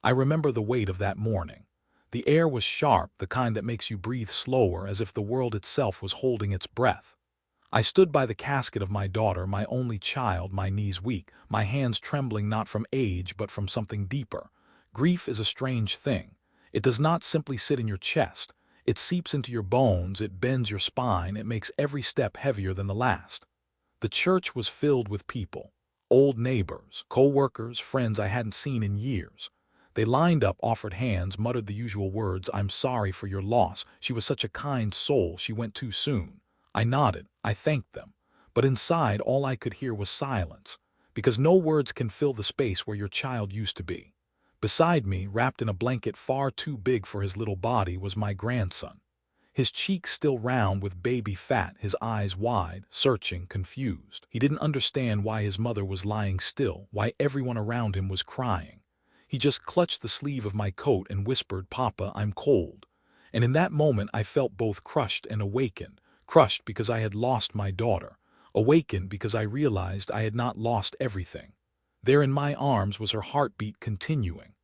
I remember the weight of that morning. The air was sharp, the kind that makes you breathe slower, as if the world itself was holding its breath. I stood by the casket of my daughter, my only child, my knees weak, my hands trembling not from age but from something deeper. Grief is a strange thing. It does not simply sit in your chest. It seeps into your bones, it bends your spine, it makes every step heavier than the last. The church was filled with people. Old neighbors, co-workers, friends I hadn't seen in years. They lined up, offered hands, muttered the usual words, "I'm sorry for your loss. She was such a kind soul. She went too soon." I nodded. I thanked them. But inside, all I could hear was silence, because no words can fill the space where your child used to be. Beside me, wrapped in a blanket far too big for his little body, was my grandson. His cheeks still round with baby fat, his eyes wide, searching, confused. He didn't understand why his mother was lying still, why everyone around him was crying. He just clutched the sleeve of my coat and whispered, "Papa, I'm cold." And in that moment I felt both crushed and awakened. Crushed because I had lost my daughter. Awakened because I realized I had not lost everything. There in my arms was her heartbeat continuing.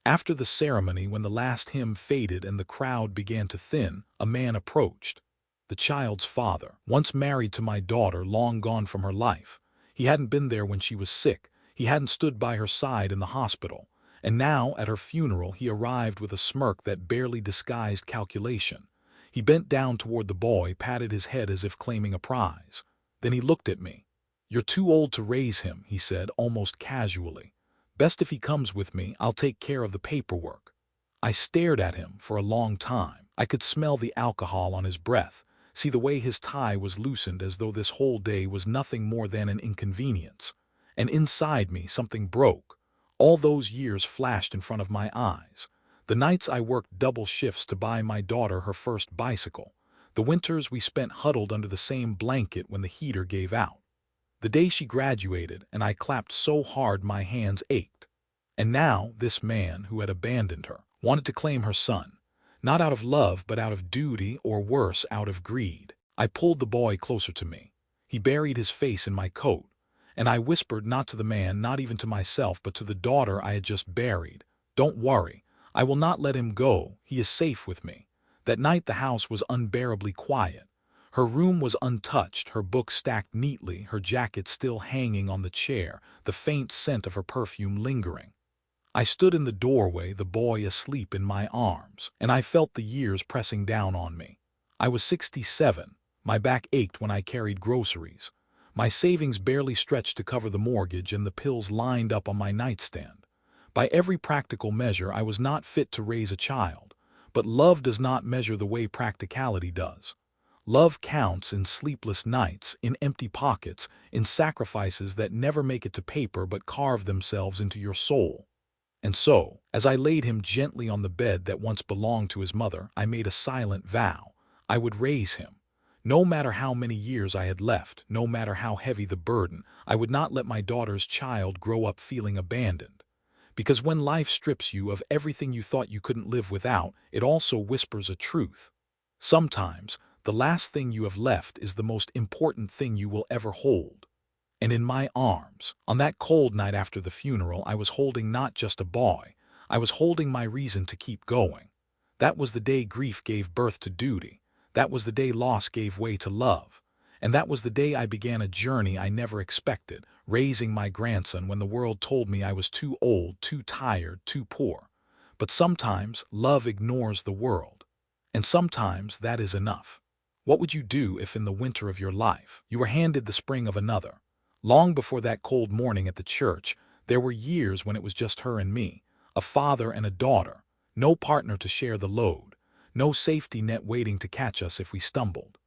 After the ceremony, when the last hymn faded and the crowd began to thin, a man approached. The child's father, once married to my daughter, long gone from her life. He hadn't been there when she was sick. He hadn't stood by her side in the hospital. And now, at her funeral, he arrived with a smirk that barely disguised calculation. He bent down toward the boy, patted his head as if claiming a prize. Then he looked at me. "You're too old to raise him," he said, almost casually. "Best if he comes with me. I'll take care of the paperwork." I stared at him for a long time. I could smell the alcohol on his breath, see the way his tie was loosened, as though this whole day was nothing more than an inconvenience. And inside me, something broke. All those years flashed in front of my eyes. The nights I worked double shifts to buy my daughter her first bicycle. The winters we spent huddled under the same blanket when the heater gave out. The day she graduated, and I clapped so hard my hands ached. And now, this man who had abandoned her wanted to claim her son. Not out of love, but out of duty, or worse, out of greed. I pulled the boy closer to me. He buried his face in my coat. And I whispered, not to the man, not even to myself, but to the daughter I had just buried, "Don't worry. I will not let him go. He is safe with me." That night the house was unbearably quiet. Her room was untouched, her books stacked neatly, her jacket still hanging on the chair, the faint scent of her perfume lingering. I stood in the doorway, the boy asleep in my arms, and I felt the years pressing down on me. I was 67. My back ached when I carried groceries. My savings barely stretched to cover the mortgage, and the pills lined up on my nightstand. By every practical measure, I was not fit to raise a child. But love does not measure the way practicality does. Love counts in sleepless nights, in empty pockets, in sacrifices that never make it to paper but carve themselves into your soul. And so, as I laid him gently on the bed that once belonged to his mother, I made a silent vow. I would raise him. No matter how many years I had left, no matter how heavy the burden, I would not let my daughter's child grow up feeling abandoned. Because when life strips you of everything you thought you couldn't live without, it also whispers a truth. Sometimes, the last thing you have left is the most important thing you will ever hold. And in my arms, on that cold night after the funeral, I was holding not just a boy, I was holding my reason to keep going. That was the day grief gave birth to duty. That was the day loss gave way to love. And that was the day I began a journey I never expected, raising my grandson when the world told me I was too old, too tired, too poor. But sometimes love ignores the world. And sometimes that is enough. What would you do if in the winter of your life you were handed the spring of another? Long before that cold morning at the church, there were years when it was just her and me, a father and a daughter, no partner to share the load, no safety net waiting to catch us if we stumbled.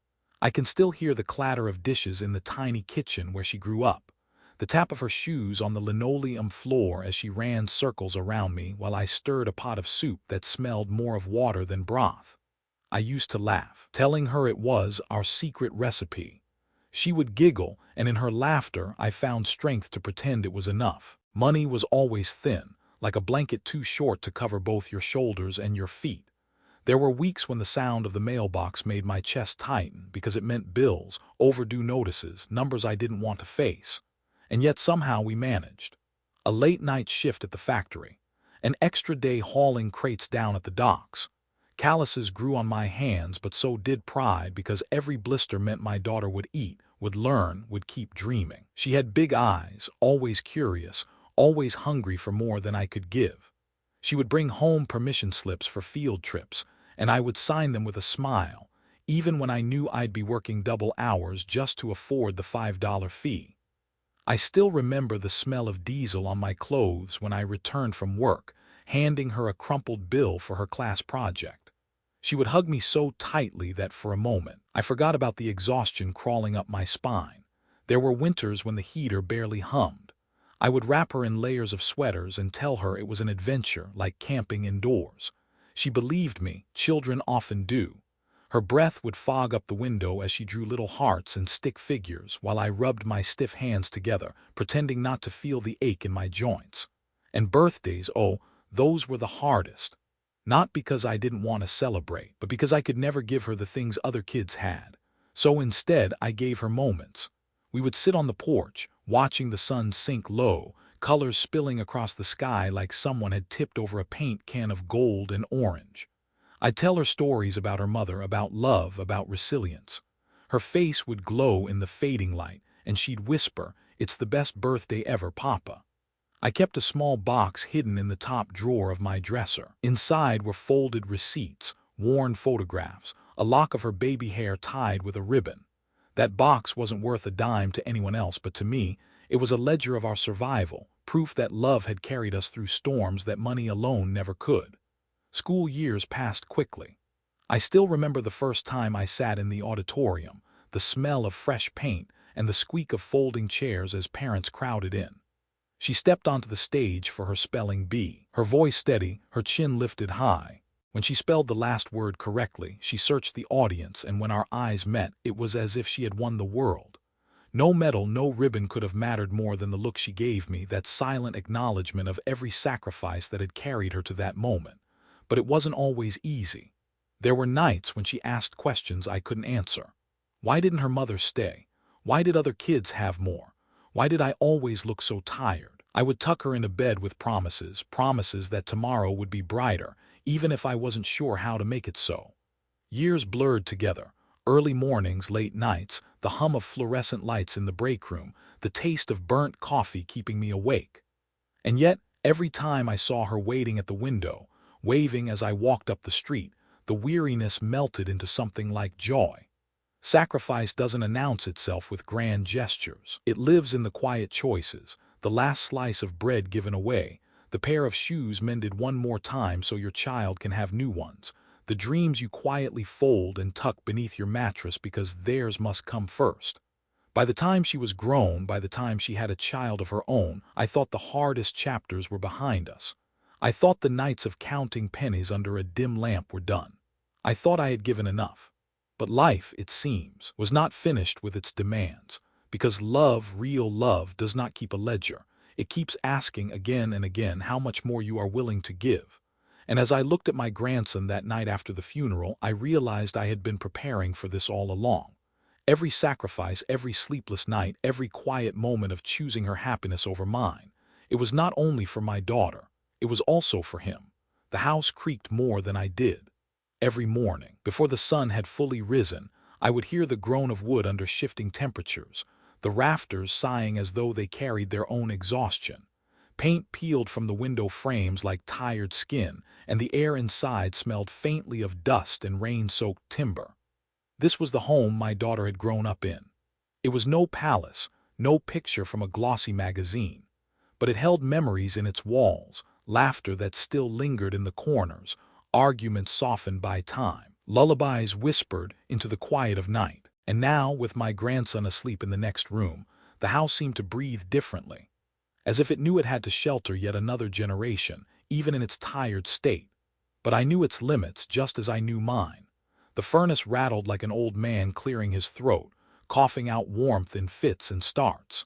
I can still hear the clatter of dishes in the tiny kitchen where she grew up, the tap of her shoes on the linoleum floor as she ran circles around me while I stirred a pot of soup that smelled more of water than broth. I used to laugh, telling her it was our secret recipe. She would giggle, and in her laughter I found strength to pretend it was enough. Money was always thin, like a blanket too short to cover both your shoulders and your feet. There were weeks when the sound of the mailbox made my chest tighten because it meant bills, overdue notices, numbers I didn't want to face. And yet somehow we managed. A late-night shift at the factory, An extra day hauling crates down at the docks. Calluses grew on my hands, but so did pride, because every blister meant my daughter would eat, would learn, would keep dreaming. She had big eyes, always curious, always hungry for more than I could give. She would bring home permission slips for field trips, and I would sign them with a smile, even when I knew I'd be working double hours just to afford the $5 fee. I still remember the smell of diesel on my clothes when I returned from work, handing her a crumpled bill for her class project. She would hug me so tightly that for a moment, I forgot about the exhaustion crawling up my spine. There were winters when the heater barely hummed. I would wrap her in layers of sweaters and tell her it was an adventure, like camping indoors. She believed me, children often do. Her breath would fog up the window as she drew little hearts and stick figures while I rubbed my stiff hands together, pretending not to feel the ache in my joints. And birthdays, oh, those were the hardest. Not because I didn't want to celebrate, but because I could never give her the things other kids had. So instead, I gave her moments. We would sit on the porch, watching the sun sink low, colors spilling across the sky like someone had tipped over a paint can of gold and orange. I'd tell her stories about her mother, about love, about resilience. Her face would glow in the fading light, and she'd whisper, "It's the best birthday ever, Papa." I kept a small box hidden in the top drawer of my dresser. Inside were folded receipts, worn photographs, a lock of her baby hair tied with a ribbon. That box wasn't worth a dime to anyone else, but to me, it was a ledger of our survival, proof that love had carried us through storms that money alone never could. School years passed quickly. I still remember the first time I sat in the auditorium, the smell of fresh paint, and the squeak of folding chairs as parents crowded in. She stepped onto the stage for her spelling bee, her voice steady, her chin lifted high. When she spelled the last word correctly, she searched the audience, and when our eyes met, it was as if she had won the world. No medal, no ribbon could have mattered more than the look she gave me, that silent acknowledgement of every sacrifice that had carried her to that moment. But it wasn't always easy. There were nights when she asked questions I couldn't answer. Why didn't her mother stay? Why did other kids have more? Why did I always look so tired? I would tuck her into bed with promises, promises that tomorrow would be brighter, even if I wasn't sure how to make it so. Years blurred together, early mornings, late nights, the hum of fluorescent lights in the break room, the taste of burnt coffee keeping me awake. And yet, every time I saw her waiting at the window, waving as I walked up the street, the weariness melted into something like joy. Sacrifice doesn't announce itself with grand gestures. It lives in the quiet choices, the last slice of bread given away, the pair of shoes mended one more time so your child can have new ones, the dreams you quietly fold and tuck beneath your mattress because theirs must come first. By the time she was grown, by the time she had a child of her own, I thought the hardest chapters were behind us. I thought the nights of counting pennies under a dim lamp were done. I thought I had given enough. But life, it seems, was not finished with its demands, because love, real love, does not keep a ledger. It keeps asking again and again how much more you are willing to give. And as I looked at my grandson that night after the funeral, I realized I had been preparing for this all along. Every sacrifice, every sleepless night, every quiet moment of choosing her happiness over mine, it was not only for my daughter, it was also for him. The house creaked more than I did. Every morning, before the sun had fully risen, I would hear the groan of wood under shifting temperatures, the rafters sighing as though they carried their own exhaustion. Paint peeled from the window frames like tired skin, and the air inside smelled faintly of dust and rain-soaked timber. This was the home my daughter had grown up in. It was no palace, no picture from a glossy magazine, but it held memories in its walls, laughter that still lingered in the corners, arguments softened by time, lullabies whispered into the quiet of night. And now, with my grandson asleep in the next room, the house seemed to breathe differently, as if it knew it had to shelter yet another generation, even in its tired state. But I knew its limits just as I knew mine. The furnace rattled like an old man clearing his throat, coughing out warmth in fits and starts.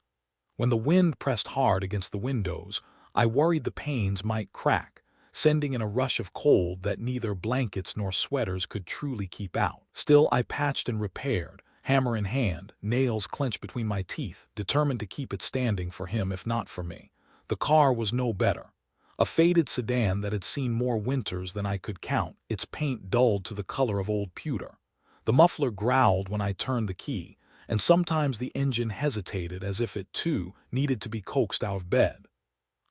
When the wind pressed hard against the windows, I worried the panes might crack, sending in a rush of cold that neither blankets nor sweaters could truly keep out. Still, I patched and repaired, hammer in hand, nails clenched between my teeth, determined to keep it standing for him if not for me. The car was no better. A faded sedan that had seen more winters than I could count, its paint dulled to the color of old pewter. The muffler growled when I turned the key, and sometimes the engine hesitated as if it, too, needed to be coaxed out of bed.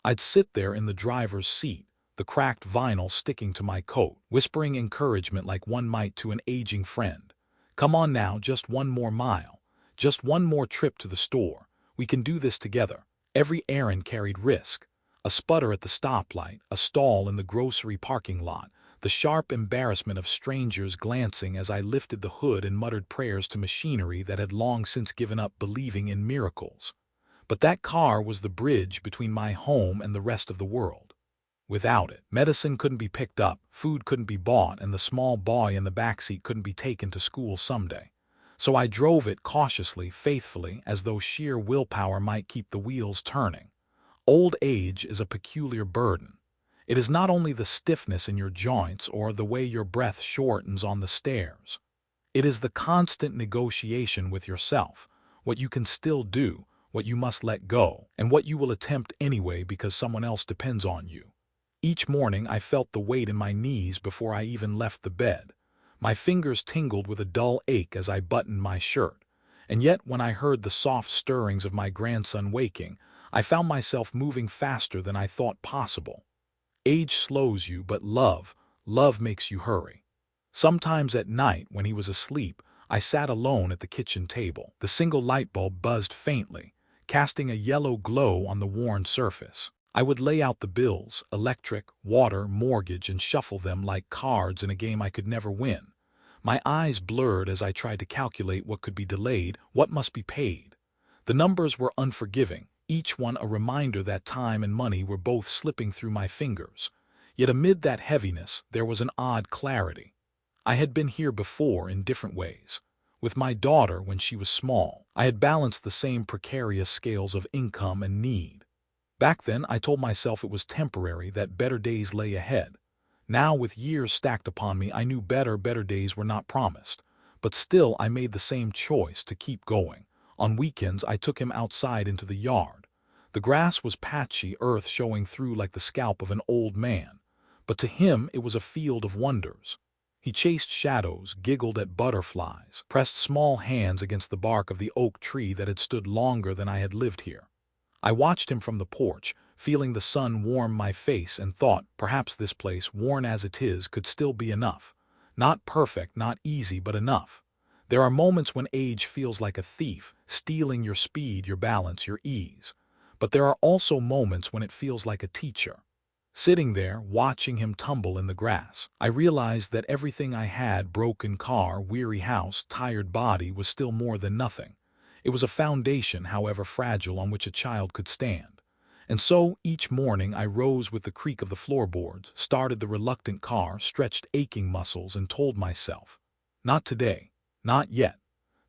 I'd sit there in the driver's seat, the cracked vinyl sticking to my coat, whispering encouragement like one might to an aging friend. "Come on now, just one more mile. Just one more trip to the store. We can do this together." Every errand carried risk. A sputter at the stoplight, a stall in the grocery parking lot, the sharp embarrassment of strangers glancing as I lifted the hood and muttered prayers to machinery that had long since given up believing in miracles. But that car was the bridge between my home and the rest of the world. Without it, medicine couldn't be picked up, food couldn't be bought, and the small boy in the backseat couldn't be taken to school someday. So I drove it cautiously, faithfully, as though sheer willpower might keep the wheels turning. Old age is a peculiar burden. It is not only the stiffness in your joints or the way your breath shortens on the stairs. It is the constant negotiation with yourself, what you can still do, what you must let go, and what you will attempt anyway because someone else depends on you. Each morning I felt the weight in my knees before I even left the bed. My fingers tingled with a dull ache as I buttoned my shirt. And yet when I heard the soft stirrings of my grandson waking, I found myself moving faster than I thought possible. Age slows you, but love makes you hurry. Sometimes at night, when he was asleep, I sat alone at the kitchen table. The single light bulb buzzed faintly, casting a yellow glow on the worn surface. I would lay out the bills, electric, water, mortgage, and shuffle them like cards in a game I could never win. My eyes blurred as I tried to calculate what could be delayed, what must be paid. The numbers were unforgiving, each one a reminder that time and money were both slipping through my fingers. Yet amid that heaviness, there was an odd clarity. I had been here before in different ways. With my daughter when she was small, I had balanced the same precarious scales of income and need. Back then, I told myself it was temporary, that better days lay ahead. Now, with years stacked upon me, I knew better days were not promised. But still, I made the same choice to keep going. On weekends, I took him outside into the yard. The grass was patchy, earth showing through like the scalp of an old man. But to him, it was a field of wonders. He chased shadows, giggled at butterflies, pressed small hands against the bark of the oak tree that had stood longer than I had lived here. I watched him from the porch, feeling the sun warm my face, and thought, perhaps this place, worn as it is, could still be enough. Not perfect, not easy, but enough. There are moments when age feels like a thief, stealing your speed, your balance, your ease. But there are also moments when it feels like a teacher. Sitting there, watching him tumble in the grass, I realized that everything I had, broken car, weary house, tired body, was still more than nothing. It was a foundation, however fragile, on which a child could stand. And so, each morning I rose with the creak of the floorboards, started the reluctant car, stretched aching muscles, and told myself, not today, not yet.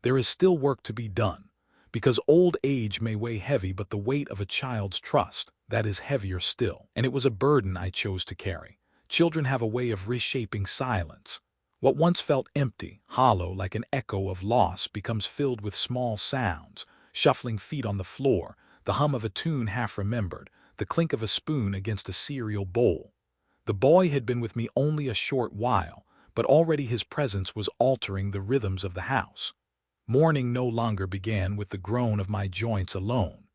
There is still work to be done. Because old age may weigh heavy, but the weight of a child's trust, that is heavier still. And it was a burden I chose to carry. Children have a way of reshaping silence. What once felt empty, hollow, like an echo of loss, becomes filled with small sounds, shuffling feet on the floor, the hum of a tune half remembered, the clink of a spoon against a cereal bowl. The boy had been with me only a short while, but already his presence was altering the rhythms of the house. Morning no longer began with the groan of my joints alone.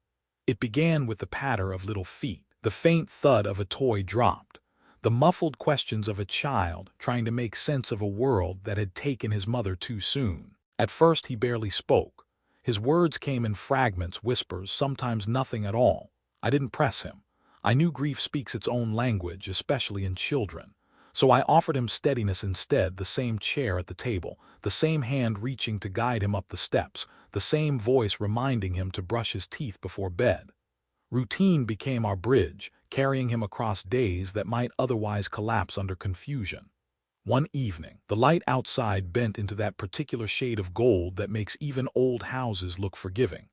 It began with the patter of little feet, the faint thud of a toy dropped, the muffled questions of a child trying to make sense of a world that had taken his mother too soon. At first he barely spoke. His words came in fragments, whispers, sometimes nothing at all. I didn't press him. I knew grief speaks its own language, especially in children. So I offered him steadiness instead, the same chair at the table, the same hand reaching to guide him up the steps, the same voice reminding him to brush his teeth before bed. Routine became our bridge, carrying him across days that might otherwise collapse under confusion. One evening, the light outside bent into that particular shade of gold that makes even old houses look forgiving.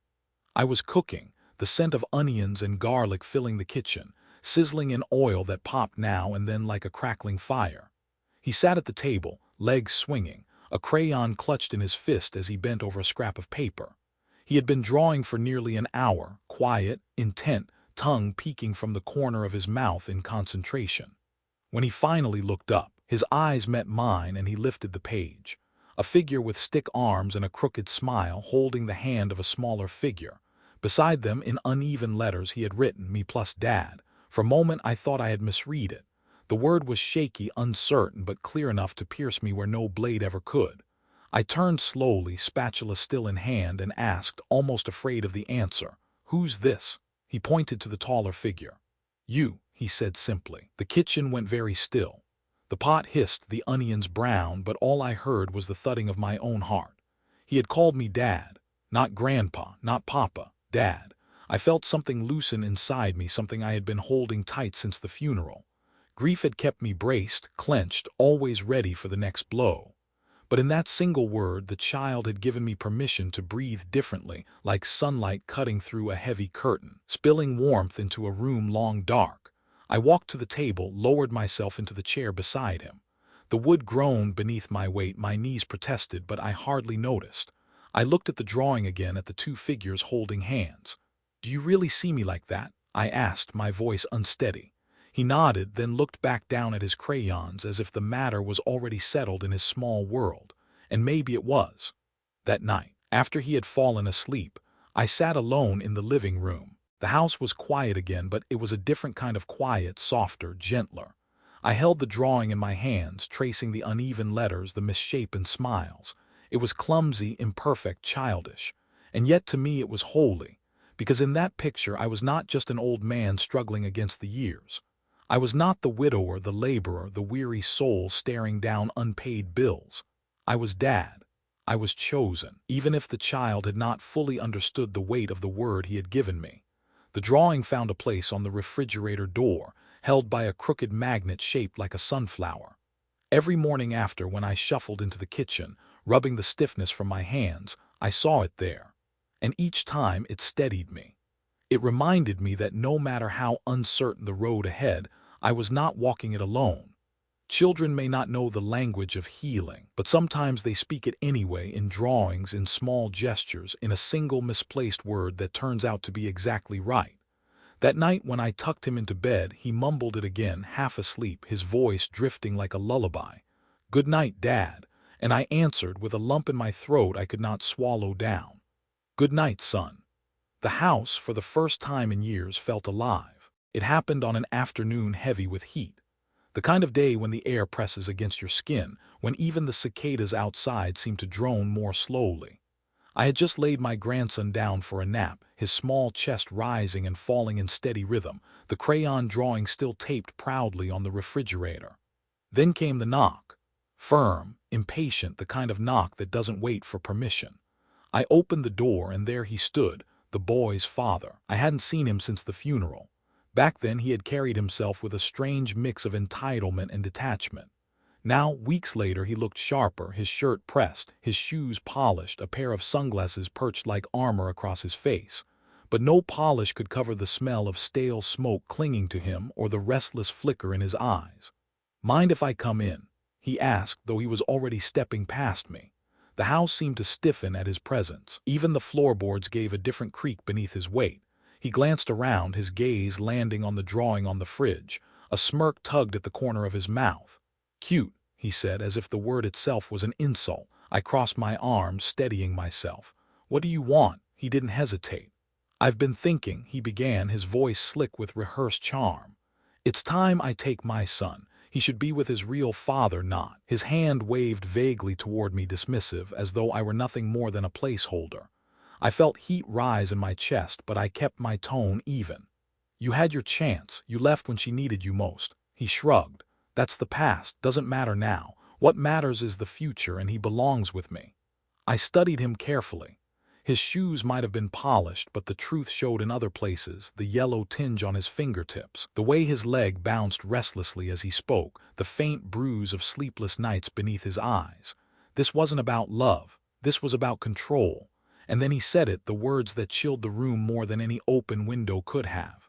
I was cooking, the scent of onions and garlic filling the kitchen, sizzling in oil that popped now and then like a crackling fire. He sat at the table, legs swinging, a crayon clutched in his fist as he bent over a scrap of paper. He had been drawing for nearly an hour, quiet, intent, tongue peeking from the corner of his mouth in concentration. When he finally looked up, his eyes met mine and he lifted the page. A figure with stick arms and a crooked smile holding the hand of a smaller figure. Beside them, in uneven letters, he had written, "Me plus Dad." For a moment I thought I had misread it. The word was shaky, uncertain, but clear enough to pierce me where no blade ever could. I turned slowly, spatula still in hand, and asked, almost afraid of the answer, "Who's this?" He pointed to the taller figure. "You," he said simply. The kitchen went very still. The pot hissed, the onions browned, but all I heard was the thudding of my own heart. He had called me Dad. Not Grandpa, not Papa, Dad. I felt something loosen inside me, something I had been holding tight since the funeral. Grief had kept me braced, clenched, always ready for the next blow. But in that single word, the child had given me permission to breathe differently, like sunlight cutting through a heavy curtain, spilling warmth into a room long dark. I walked to the table, lowered myself into the chair beside him. The wood groaned beneath my weight, my knees protested, but I hardly noticed. I looked at the drawing again, at the two figures holding hands. "Do you really see me like that?" I asked, my voice unsteady. He nodded, then looked back down at his crayons as if the matter was already settled in his small world. And maybe it was. That night, after he had fallen asleep, I sat alone in the living room. The house was quiet again, but it was a different kind of quiet, softer, gentler. I held the drawing in my hands, tracing the uneven letters, the misshapen smiles. It was clumsy, imperfect, childish. And yet to me it was holy, because in that picture I was not just an old man struggling against the years. I was not the widower, the laborer, the weary soul staring down unpaid bills. I was Dad. I was chosen, even if the child had not fully understood the weight of the word he had given me. The drawing found a place on the refrigerator door, held by a crooked magnet shaped like a sunflower. Every morning after, when I shuffled into the kitchen, rubbing the stiffness from my hands, I saw it there. And each time it steadied me. It reminded me that no matter how uncertain the road ahead, I was not walking it alone. Children may not know the language of healing, but sometimes they speak it anyway, in drawings, in small gestures, in a single misplaced word that turns out to be exactly right. That night when I tucked him into bed, he mumbled it again, half asleep, his voice drifting like a lullaby. "Good night, Dad," and I answered with a lump in my throat I could not swallow down. "Good night, son." The house, for the first time in years, felt alive. It happened on an afternoon heavy with heat. The kind of day when the air presses against your skin, when even the cicadas outside seem to drone more slowly. I had just laid my grandson down for a nap, his small chest rising and falling in steady rhythm, the crayon drawing still taped proudly on the refrigerator. Then came the knock. Firm, impatient, the kind of knock that doesn't wait for permission. I opened the door and there he stood, the boy's father. I hadn't seen him since the funeral. Back then he had carried himself with a strange mix of entitlement and detachment. Now, weeks later, he looked sharper, his shirt pressed, his shoes polished, a pair of sunglasses perched like armor across his face. But no polish could cover the smell of stale smoke clinging to him or the restless flicker in his eyes. "Mind if I come in?" he asked, though he was already stepping past me. The house seemed to stiffen at his presence. Even the floorboards gave a different creak beneath his weight. He glanced around, his gaze landing on the drawing on the fridge. A smirk tugged at the corner of his mouth. "Cute," he said, as if the word itself was an insult. I crossed my arms, steadying myself. "What do you want?" He didn't hesitate. "I've been thinking," he began, his voice slick with rehearsed charm. "It's time I take my son. He should be with his real father, not." His hand waved vaguely toward me, dismissive, as though I were nothing more than a placeholder. I felt heat rise in my chest, but I kept my tone even. "You had your chance. You left when she needed you most." He shrugged. "That's the past. Doesn't matter now. What matters is the future, and he belongs with me." I studied him carefully. His shoes might have been polished, but the truth showed in other places, the yellow tinge on his fingertips, the way his leg bounced restlessly as he spoke, the faint bruise of sleepless nights beneath his eyes. This wasn't about love. This was about control. And then he said it, the words that chilled the room more than any open window could have.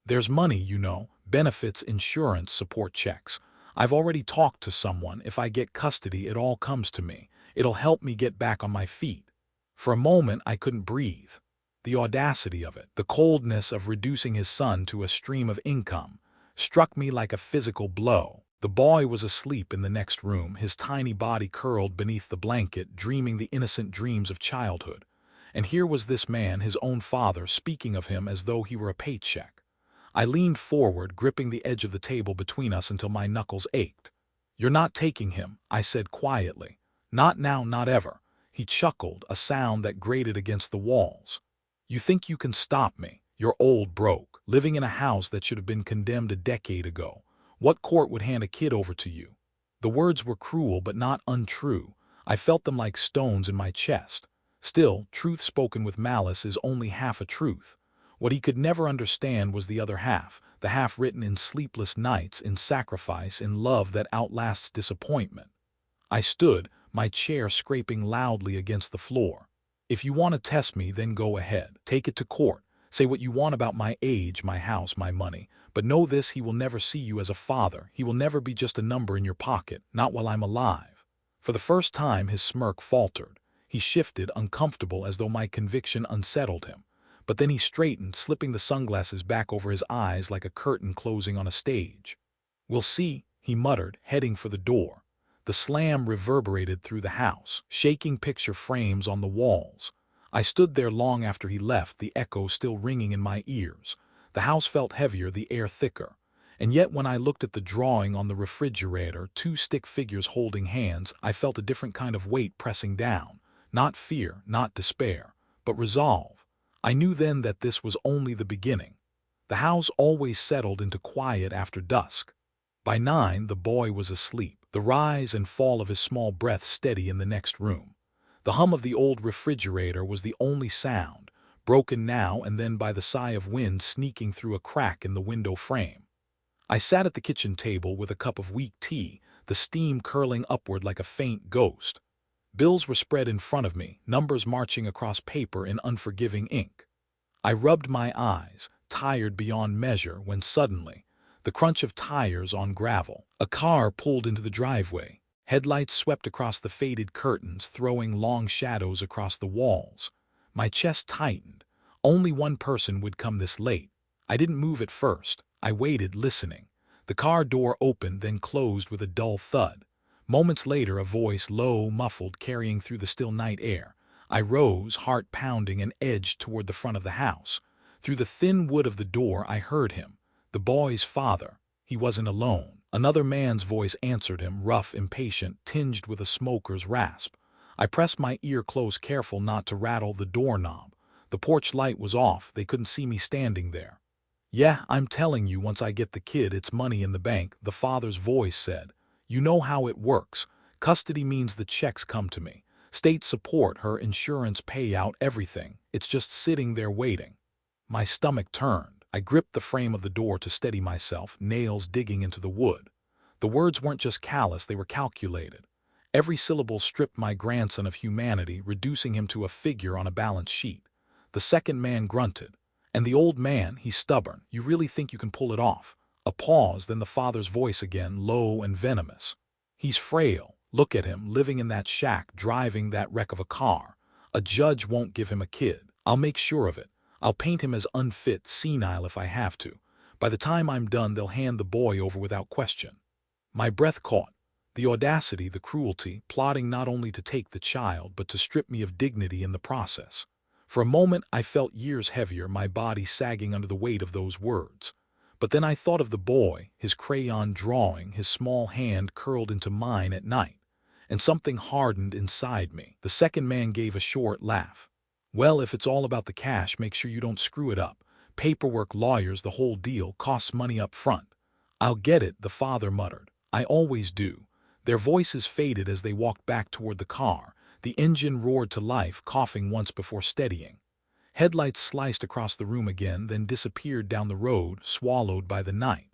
"There's money, you know, benefits, insurance, support checks. I've already talked to someone. If I get custody, it all comes to me. It'll help me get back on my feet." For a moment, I couldn't breathe. The audacity of it, the coldness of reducing his son to a stream of income, struck me like a physical blow. The boy was asleep in the next room, his tiny body curled beneath the blanket, dreaming the innocent dreams of childhood. And here was this man, his own father, speaking of him as though he were a paycheck. I leaned forward, gripping the edge of the table between us until my knuckles ached. "You're not taking him," I said quietly. "Not now, not ever." He chuckled, a sound that grated against the walls. "You think you can stop me? You're old, broke, living in a house that should have been condemned a decade ago. What court would hand a kid over to you?" The words were cruel but not untrue. I felt them like stones in my chest. Still, truth spoken with malice is only half a truth. What he could never understand was the other half, the half written in sleepless nights, in sacrifice, in love that outlasts disappointment. I stood, my chair scraping loudly against the floor. "If you want to test me, then go ahead. Take it to court. Say what you want about my age, my house, my money. But know this, he will never see you as a father. He will never be just a number in your pocket, not while I'm alive." For the first time his smirk faltered. He shifted, uncomfortable, as though my conviction unsettled him. But then he straightened, slipping the sunglasses back over his eyes like a curtain closing on a stage. "We'll see," he muttered, heading for the door. The slam reverberated through the house, shaking picture frames on the walls. I stood there long after he left, the echo still ringing in my ears. The house felt heavier, the air thicker. And yet when I looked at the drawing on the refrigerator, two stick figures holding hands, I felt a different kind of weight pressing down. Not fear, not despair, but resolve. I knew then that this was only the beginning. The house always settled into quiet after dusk. By 9, the boy was asleep, the rise and fall of his small breath steady in the next room. The hum of the old refrigerator was the only sound, broken now and then by the sigh of wind sneaking through a crack in the window frame. I sat at the kitchen table with a cup of weak tea, the steam curling upward like a faint ghost. Bills were spread in front of me, numbers marching across paper in unforgiving ink. I rubbed my eyes, tired beyond measure, when suddenly, the crunch of tires on gravel. A car pulled into the driveway. Headlights swept across the faded curtains, throwing long shadows across the walls. My chest tightened. Only one person would come this late. I didn't move at first. I waited, listening. The car door opened, then closed with a dull thud. Moments later, a voice, low, muffled, carrying through the still night air. I rose, heart pounding, and edged toward the front of the house. Through the thin wood of the door, I heard him. The boy's father. He wasn't alone. Another man's voice answered him, rough, impatient, tinged with a smoker's rasp. I pressed my ear close, careful not to rattle the doorknob. The porch light was off. They couldn't see me standing there. "Yeah, I'm telling you, once I get the kid, it's money in the bank," the father's voice said. "You know how it works. Custody means the checks come to me. State support, her insurance payout, everything. It's just sitting there waiting." My stomach turned. I gripped the frame of the door to steady myself, nails digging into the wood. The words weren't just callous, they were calculated. Every syllable stripped my grandson of humanity, reducing him to a figure on a balance sheet. The second man grunted. "And the old man, he's stubborn. You really think you can pull it off?" A pause, then the father's voice again, low and venomous. "He's frail. Look at him, living in that shack, driving that wreck of a car. A judge won't give him a kid. I'll make sure of it. I'll paint him as unfit, senile if I have to. By the time I'm done, they'll hand the boy over without question." My breath caught. The audacity, the cruelty, plotting not only to take the child, but to strip me of dignity in the process. For a moment I felt years heavier, my body sagging under the weight of those words. But then I thought of the boy, his crayon drawing, his small hand curled into mine at night. And something hardened inside me. The second man gave a short laugh. "Well, if it's all about the cash, make sure you don't screw it up. Paperwork, lawyers, the whole deal, costs money up front." "I'll get it," the father muttered. "I always do." Their voices faded as they walked back toward the car. The engine roared to life, coughing once before steadying. Headlights sliced across the room again, then disappeared down the road, swallowed by the night.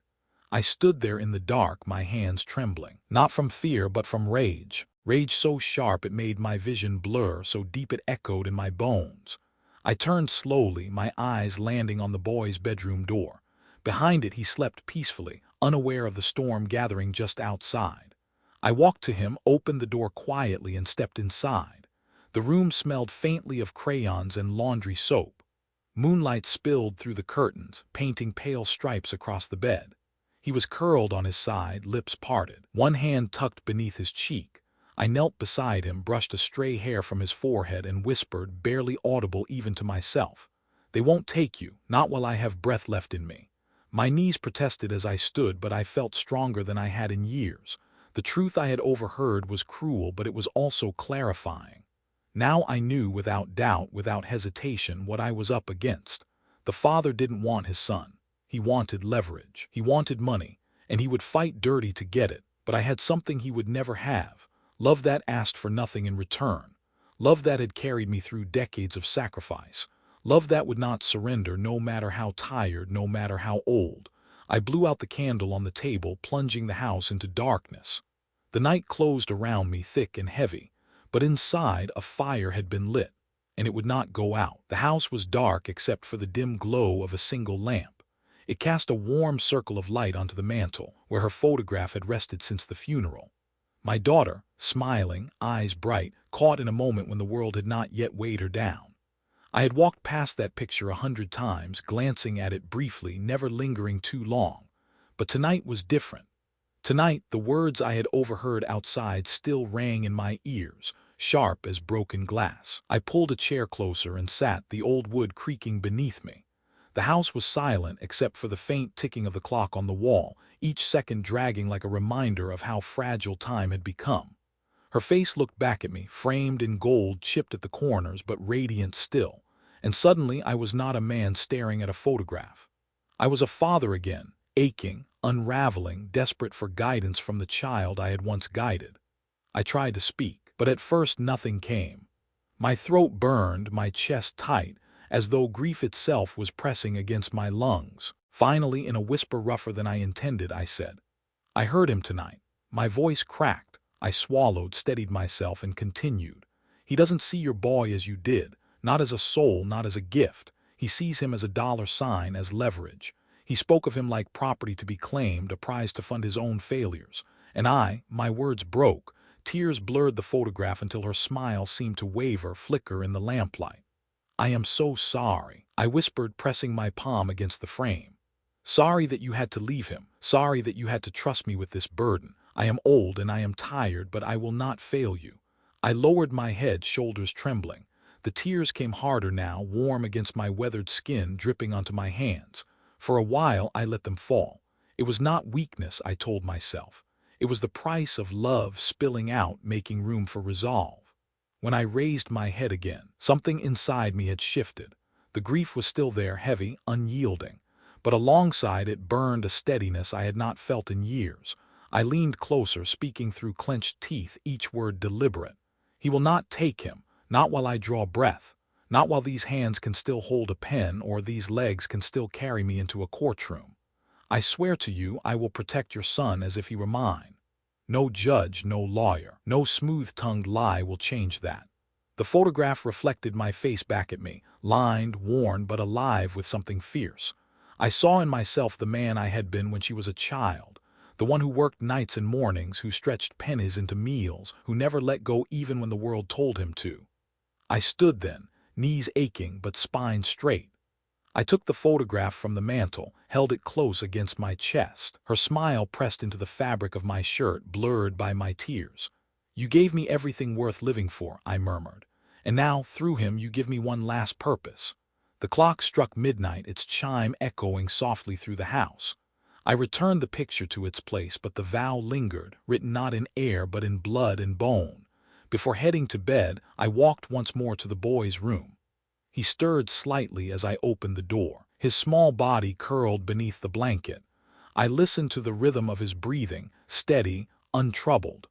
I stood there in the dark, my hands trembling. Not from fear, but from rage. Rage so sharp it made my vision blur, so deep it echoed in my bones. I turned slowly, my eyes landing on the boy's bedroom door. Behind it he slept peacefully, unaware of the storm gathering just outside. I walked to him, opened the door quietly, and stepped inside. The room smelled faintly of crayons and laundry soap. Moonlight spilled through the curtains, painting pale stripes across the bed. He was curled on his side, lips parted, one hand tucked beneath his cheek. I knelt beside him, brushed a stray hair from his forehead, and whispered, barely audible even to myself, "They won't take you, not while I have breath left in me." My knees protested as I stood, but I felt stronger than I had in years. The truth I had overheard was cruel, but it was also clarifying. Now I knew without doubt, without hesitation, what I was up against. The father didn't want his son. He wanted leverage. He wanted money, and he would fight dirty to get it. But I had something he would never have. Love that asked for nothing in return. Love that had carried me through decades of sacrifice. Love that would not surrender, no matter how tired, no matter how old. I blew out the candle on the table, plunging the house into darkness. The night closed around me, thick and heavy. But inside, a fire had been lit, and it would not go out. The house was dark except for the dim glow of a single lamp. It cast a warm circle of light onto the mantel, where her photograph had rested since the funeral. My daughter, smiling, eyes bright, caught in a moment when the world had not yet weighed her down. I had walked past that picture 100 times, glancing at it briefly, never lingering too long. But tonight was different. Tonight, the words I had overheard outside still rang in my ears, sharp as broken glass. I pulled a chair closer and sat, the old wood creaking beneath me. The house was silent except for the faint ticking of the clock on the wall, each second dragging like a reminder of how fragile time had become. Her face looked back at me, framed in gold, chipped at the corners, but radiant still. And suddenly I was not a man staring at a photograph. I was a father again, aching, unraveling, desperate for guidance from the child I had once guided. I tried to speak, but at first nothing came. My throat burned, my chest tight, as though grief itself was pressing against my lungs. Finally, in a whisper rougher than I intended, I said, "I heard him tonight." My voice cracked. I swallowed, steadied myself, and continued. "He doesn't see your boy as you did, not as a soul, not as a gift. He sees him as a dollar sign, as leverage. He spoke of him like property to be claimed, a prize to fund his own failures." And my words broke. Tears blurred the photograph until her smile seemed to waver, flicker in the lamplight. "I am so sorry," I whispered, pressing my palm against the frame. "Sorry that you had to leave him. Sorry that you had to trust me with this burden. I am old and I am tired, but I will not fail you." I lowered my head, shoulders trembling. The tears came harder now, warm against my weathered skin, dripping onto my hands. For a while I let them fall. It was not weakness, I told myself. It was the price of love spilling out, making room for resolve. When I raised my head again, something inside me had shifted. The grief was still there, heavy, unyielding. But alongside it burned a steadiness I had not felt in years. I leaned closer, speaking through clenched teeth, each word deliberate. "He will not take him, not while I draw breath. Not while these hands can still hold a pen or these legs can still carry me into a courtroom. I swear to you I will protect your son as if he were mine. No judge, no lawyer, no smooth-tongued lie will change that." The photograph reflected my face back at me, lined, worn, but alive with something fierce. I saw in myself the man I had been when she was a child, the one who worked nights and mornings, who stretched pennies into meals, who never let go even when the world told him to. I stood then, knees aching but spine straight. I took the photograph from the mantel, held it close against my chest. Her smile pressed into the fabric of my shirt, blurred by my tears. "You gave me everything worth living for," I murmured. "And now, through him, you give me one last purpose." The clock struck midnight, its chime echoing softly through the house. I returned the picture to its place, but the vow lingered, written not in air but in blood and bone. Before heading to bed, I walked once more to the boy's room. He stirred slightly as I opened the door, his small body curled beneath the blanket. I listened to the rhythm of his breathing, steady, untroubled.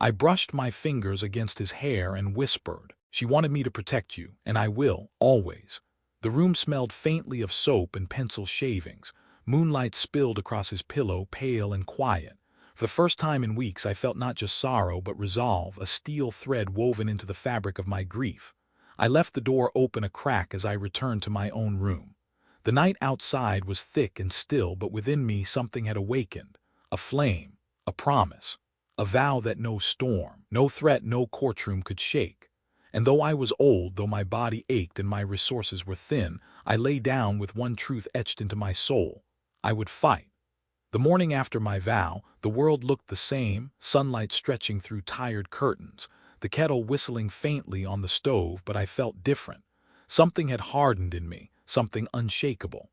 I brushed my fingers against his hair and whispered, "She wanted me to protect you, and I will, always." The room smelled faintly of soap and pencil shavings. Moonlight spilled across his pillow, pale and quiet. For the first time in weeks I felt not just sorrow but resolve, a steel thread woven into the fabric of my grief. I left the door open a crack as I returned to my own room. The night outside was thick and still, but within me something had awakened. A flame, a promise, a vow that no storm, no threat, no courtroom could shake. And though I was old, though my body ached and my resources were thin, I lay down with one truth etched into my soul: I would fight. The morning after my vow, the world looked the same, sunlight stretching through tired curtains, the kettle whistling faintly on the stove, but I felt different. Something had hardened in me, something unshakable.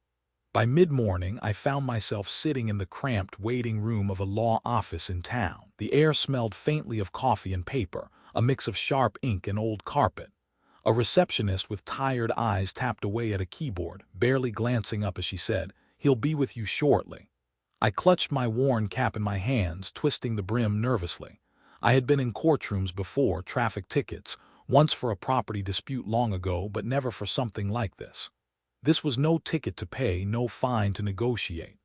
By mid-morning, I found myself sitting in the cramped waiting room of a law office in town. The air smelled faintly of coffee and paper, a mix of sharp ink and old carpet. A receptionist with tired eyes tapped away at a keyboard, barely glancing up as she said, "He'll be with you shortly." I clutched my worn cap in my hands, twisting the brim nervously. I had been in courtrooms before, traffic tickets, once for a property dispute long ago, but never for something like this. This was no ticket to pay, no fine to negotiate.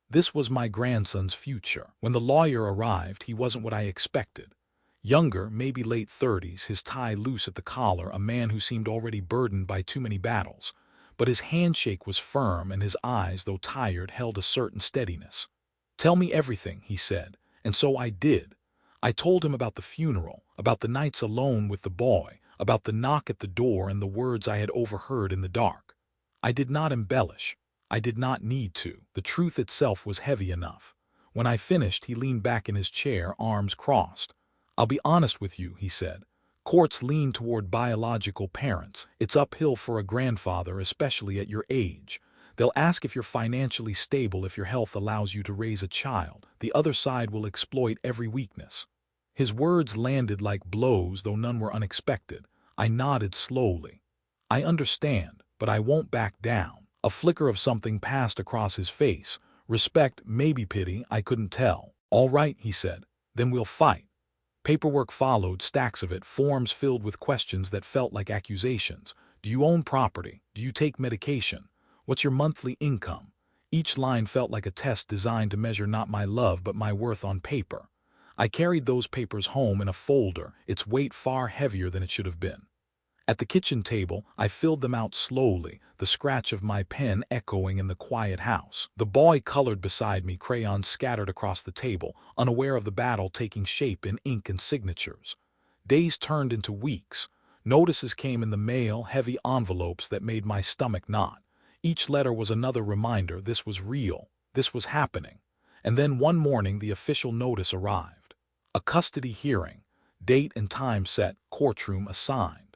This was my grandson's future. When the lawyer arrived, he wasn't what I expected. Younger, maybe late 30s, his tie loose at the collar, a man who seemed already burdened by too many battles. But his handshake was firm, and his eyes, though tired, held a certain steadiness. "Tell me everything," he said, and so I did. I told him about the funeral, about the nights alone with the boy, about the knock at the door and the words I had overheard in the dark. I did not embellish. I did not need to. The truth itself was heavy enough. When I finished, he leaned back in his chair, arms crossed. "I'll be honest with you," he said. "Courts lean toward biological parents. It's uphill for a grandfather, especially at your age. They'll ask if you're financially stable, if your health allows you to raise a child. The other side will exploit every weakness." His words landed like blows, though none were unexpected. I nodded slowly. "I understand, but I won't back down." A flicker of something passed across his face. Respect, maybe pity, I couldn't tell. "All right," he said. "Then we'll fight." Paperwork followed, stacks of it, forms filled with questions that felt like accusations. "Do you own property? Do you take medication? What's your monthly income?" Each line felt like a test designed to measure not my love but my worth on paper. I carried those papers home in a folder, its weight far heavier than it should have been. At the kitchen table, I filled them out slowly, the scratch of my pen echoing in the quiet house. The boy colored beside me, crayons scattered across the table, unaware of the battle taking shape in ink and signatures. Days turned into weeks. Notices came in the mail, heavy envelopes that made my stomach knot. Each letter was another reminder this was real, this was happening. And then one morning the official notice arrived. A custody hearing, date and time set, courtroom assigned.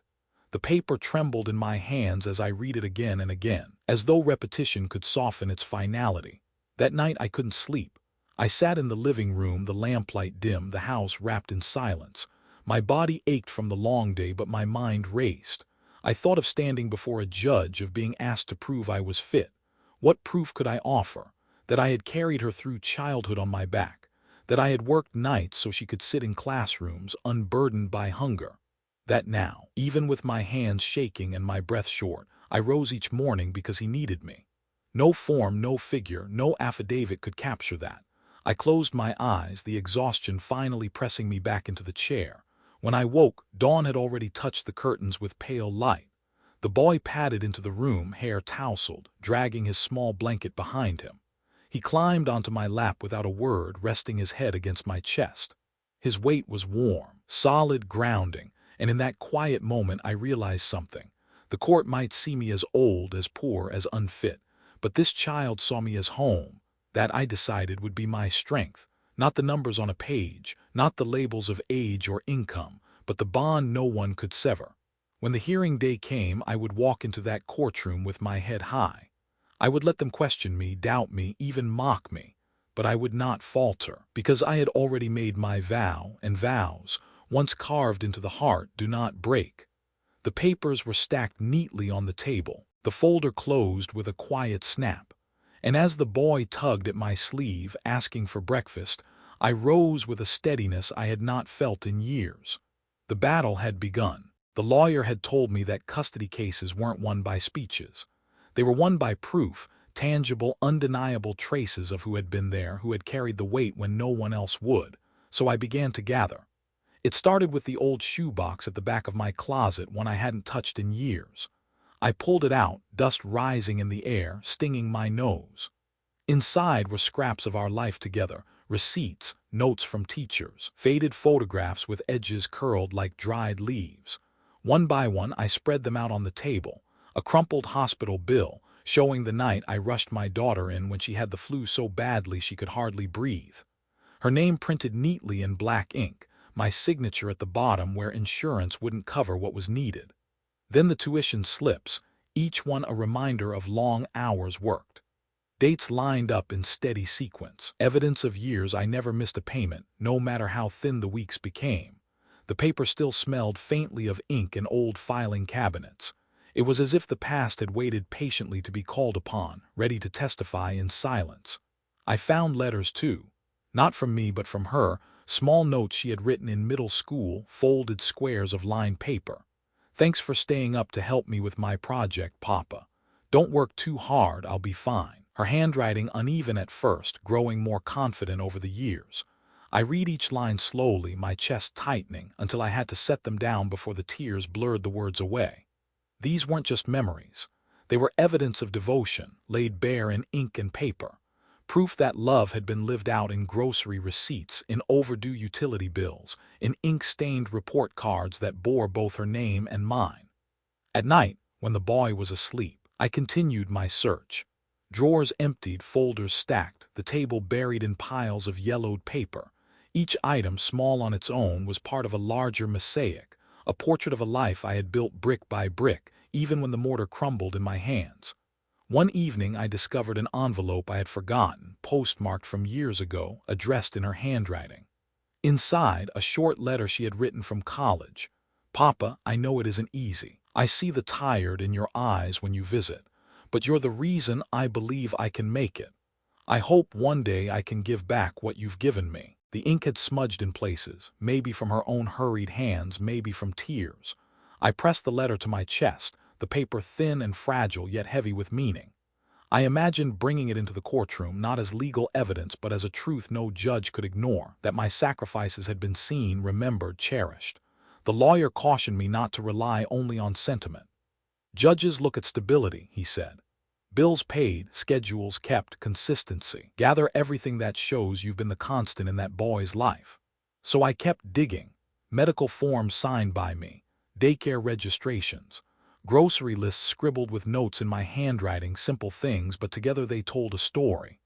The paper trembled in my hands as I read it again and again, as though repetition could soften its finality. That night I couldn't sleep. I sat in the living room, the lamplight dim, the house wrapped in silence. My body ached from the long day, but my mind raced. I thought of standing before a judge, of being asked to prove I was fit. What proof could I offer? That I had carried her through childhood on my back. That I had worked nights so she could sit in classrooms, unburdened by hunger. That now, even with my hands shaking and my breath short, I rose each morning because he needed me. No form, no figure, no affidavit could capture that. I closed my eyes, the exhaustion finally pressing me back into the chair. When I woke, dawn had already touched the curtains with pale light. The boy padded into the room, hair tousled, dragging his small blanket behind him. He climbed onto my lap without a word, resting his head against my chest. His weight was warm, solid, grounding. And in that quiet moment I realized something. The court might see me as old, as poor, as unfit, but this child saw me as home. That, I decided, would be my strength. Not the numbers on a page, not the labels of age or income, but the bond no one could sever. When the hearing day came, I would walk into that courtroom with my head high. I would let them question me, doubt me, even mock me. But I would not falter, because I had already made my vow, and vows, once carved into the heart, do not break. The papers were stacked neatly on the table. The folder closed with a quiet snap. And as the boy tugged at my sleeve, asking for breakfast, I rose with a steadiness I had not felt in years. The battle had begun. The lawyer had told me that custody cases weren't won by speeches. They were won by proof, tangible, undeniable traces of who had been there, who had carried the weight when no one else would. So I began to gather. It started with the old shoebox at the back of my closet, one I hadn't touched in years. I pulled it out, dust rising in the air, stinging my nose. Inside were scraps of our life together, receipts, notes from teachers, faded photographs with edges curled like dried leaves. One by one, I spread them out on the table. A crumpled hospital bill, showing the night I rushed my daughter in when she had the flu so badly she could hardly breathe. Her name printed neatly in black ink, my signature at the bottom where insurance wouldn't cover what was needed. Then the tuition slips, each one a reminder of long hours worked. Dates lined up in steady sequence, evidence of years I never missed a payment, no matter how thin the weeks became. The paper still smelled faintly of ink and old filing cabinets. It was as if the past had waited patiently to be called upon, ready to testify in silence. I found letters too. Not from me but from her, small notes she had written in middle school, folded squares of lined paper. "Thanks for staying up to help me with my project, Papa. Don't work too hard, I'll be fine." Her handwriting uneven at first, growing more confident over the years. I read each line slowly, my chest tightening, until I had to set them down before the tears blurred the words away. These weren't just memories. They were evidence of devotion, laid bare in ink and paper. Proof that love had been lived out in grocery receipts, in overdue utility bills, in ink-stained report cards that bore both her name and mine. At night, when the boy was asleep, I continued my search. Drawers emptied, folders stacked, the table buried in piles of yellowed paper. Each item, small on its own, was part of a larger mosaic, a portrait of a life I had built brick by brick, even when the mortar crumbled in my hands. One evening I discovered an envelope I had forgotten, postmarked from years ago, addressed in her handwriting. Inside, a short letter she had written from college. "Papa, I know it isn't easy. I see the tired in your eyes when you visit, but you're the reason I believe I can make it. I hope one day I can give back what you've given me." The ink had smudged in places, maybe from her own hurried hands, maybe from tears. I pressed the letter to my chest, the paper thin and fragile yet heavy with meaning. I imagined bringing it into the courtroom not as legal evidence but as a truth no judge could ignore, that my sacrifices had been seen, remembered, cherished. The lawyer cautioned me not to rely only on sentiment. "Judges look at stability," he said. "Bills paid, schedules kept, consistency. Gather everything that shows you've been the constant in that boy's life." So I kept digging. Medical forms signed by me, daycare registrations, grocery lists scribbled with notes in my handwriting, simple things, but together they told a story.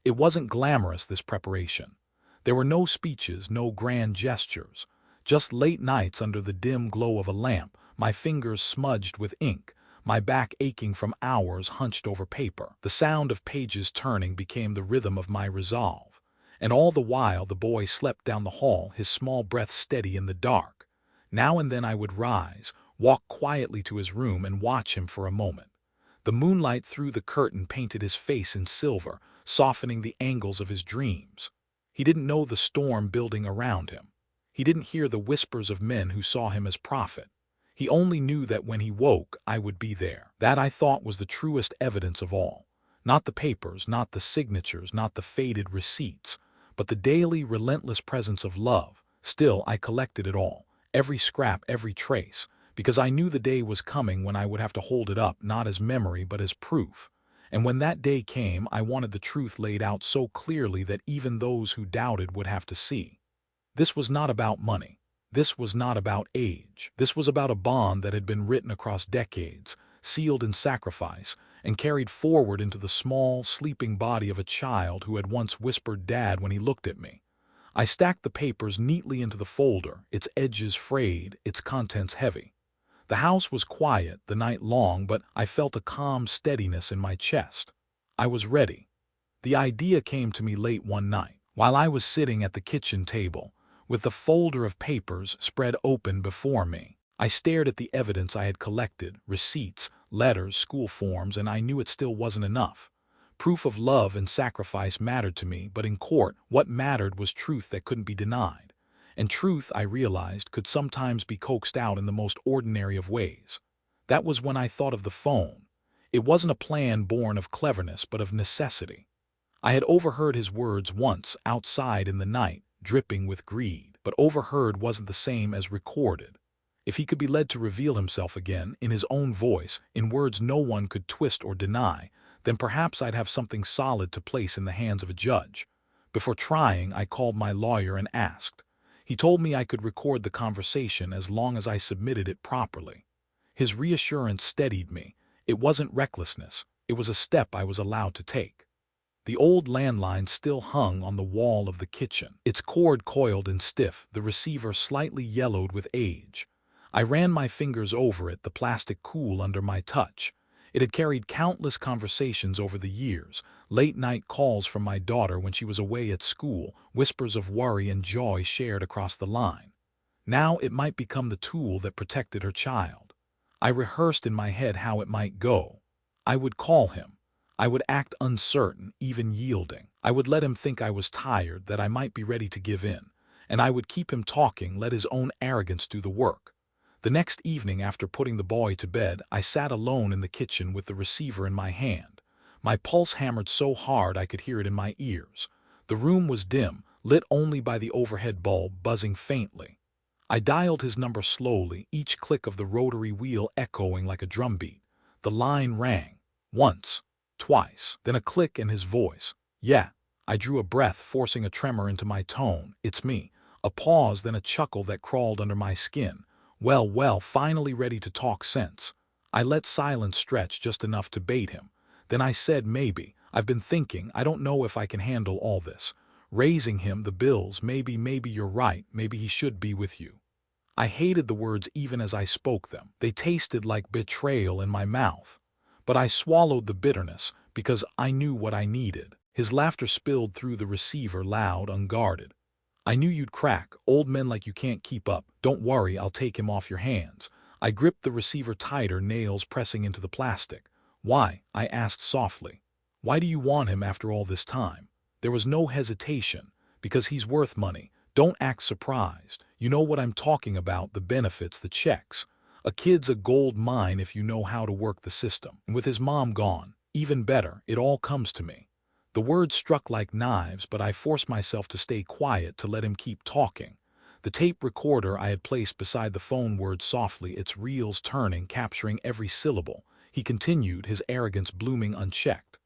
It wasn't glamorous, this preparation. There were no speeches, no grand gestures, just late nights under the dim glow of a lamp, my fingers smudged with ink, my back aching from hours hunched over paper. The sound of pages turning became the rhythm of my resolve. And all the while the boy slept down the hall, his small breath steady in the dark. Now and then I would rise, walk quietly to his room and watch him for a moment. The moonlight through the curtain painted his face in silver, softening the angles of his dreams. He didn't know the storm building around him. He didn't hear the whispers of men who saw him as prophet. He only knew that when he woke, I would be there. That, I thought, was the truest evidence of all. Not the papers, not the signatures, not the faded receipts, but the daily, relentless presence of love. Still, I collected it all, every scrap, every trace, because I knew the day was coming when I would have to hold it up, not as memory, but as proof. And when that day came, I wanted the truth laid out so clearly that even those who doubted would have to see. This was not about money. This was not about age. This was about a bond that had been written across decades, sealed in sacrifice, and carried forward into the small, sleeping body of a child who had once whispered "Dad" when he looked at me. I stacked the papers neatly into the folder, its edges frayed, its contents heavy. The house was quiet the night long, but I felt a calm steadiness in my chest. I was ready. The idea came to me late one night, while I was sitting at the kitchen table, with the folder of papers spread open before me. I stared at the evidence I had collected, receipts, letters, school forms, and I knew it still wasn't enough. Proof of love and sacrifice mattered to me, but in court, what mattered was truth that couldn't be denied. And truth, I realized, could sometimes be coaxed out in the most ordinary of ways. That was when I thought of the phone. It wasn't a plan born of cleverness, but of necessity. I had overheard his words once, outside in the night, dripping with greed, but overheard wasn't the same as recorded. If he could be led to reveal himself again, in his own voice, in words no one could twist or deny, then perhaps I'd have something solid to place in the hands of a judge. Before trying, I called my lawyer and asked. He told me I could record the conversation as long as I submitted it properly. His reassurance steadied me. It wasn't recklessness. It was a step I was allowed to take. The old landline still hung on the wall of the kitchen, its cord coiled and stiff, the receiver slightly yellowed with age. I ran my fingers over it, the plastic cool under my touch. It had carried countless conversations over the years, late-night calls from my daughter when she was away at school, whispers of worry and joy shared across the line. Now it might become the tool that protected her child. I rehearsed in my head how it might go. I would call him. I would act uncertain, even yielding. I would let him think I was tired, that I might be ready to give in. And I would keep him talking, let his own arrogance do the work. The next evening, after putting the boy to bed, I sat alone in the kitchen with the receiver in my hand. My pulse hammered so hard I could hear it in my ears. The room was dim, lit only by the overhead bulb buzzing faintly. I dialed his number slowly, each click of the rotary wheel echoing like a drumbeat. The line rang. Once. Twice. Then a click and his voice. "Yeah." I drew a breath, forcing a tremor into my tone. "It's me." A pause, then a chuckle that crawled under my skin. Well, finally ready to talk sense. I let silence stretch just enough to bait him. Then I said, "Maybe. I've been thinking, I don't know if I can handle all this. Raising him, the bills, maybe you're right, maybe he should be with you." I hated the words even as I spoke them. They tasted like betrayal in my mouth. But I swallowed the bitterness, because I knew what I needed. His laughter spilled through the receiver, loud, unguarded. "I knew you'd crack. Old men like you can't keep up. Don't worry, I'll take him off your hands." I gripped the receiver tighter, nails pressing into the plastic. "Why?" I asked softly. "Why do you want him after all this time?" There was no hesitation. "Because he's worth money. Don't act surprised. You know what I'm talking about, the benefits, the checks. A kid's a gold mine if you know how to work the system. And with his mom gone, even better, it all comes to me." The words struck like knives, but I forced myself to stay quiet, to let him keep talking. The tape recorder I had placed beside the phone whirred softly, its reels turning, capturing every syllable. He continued, his arrogance blooming unchecked.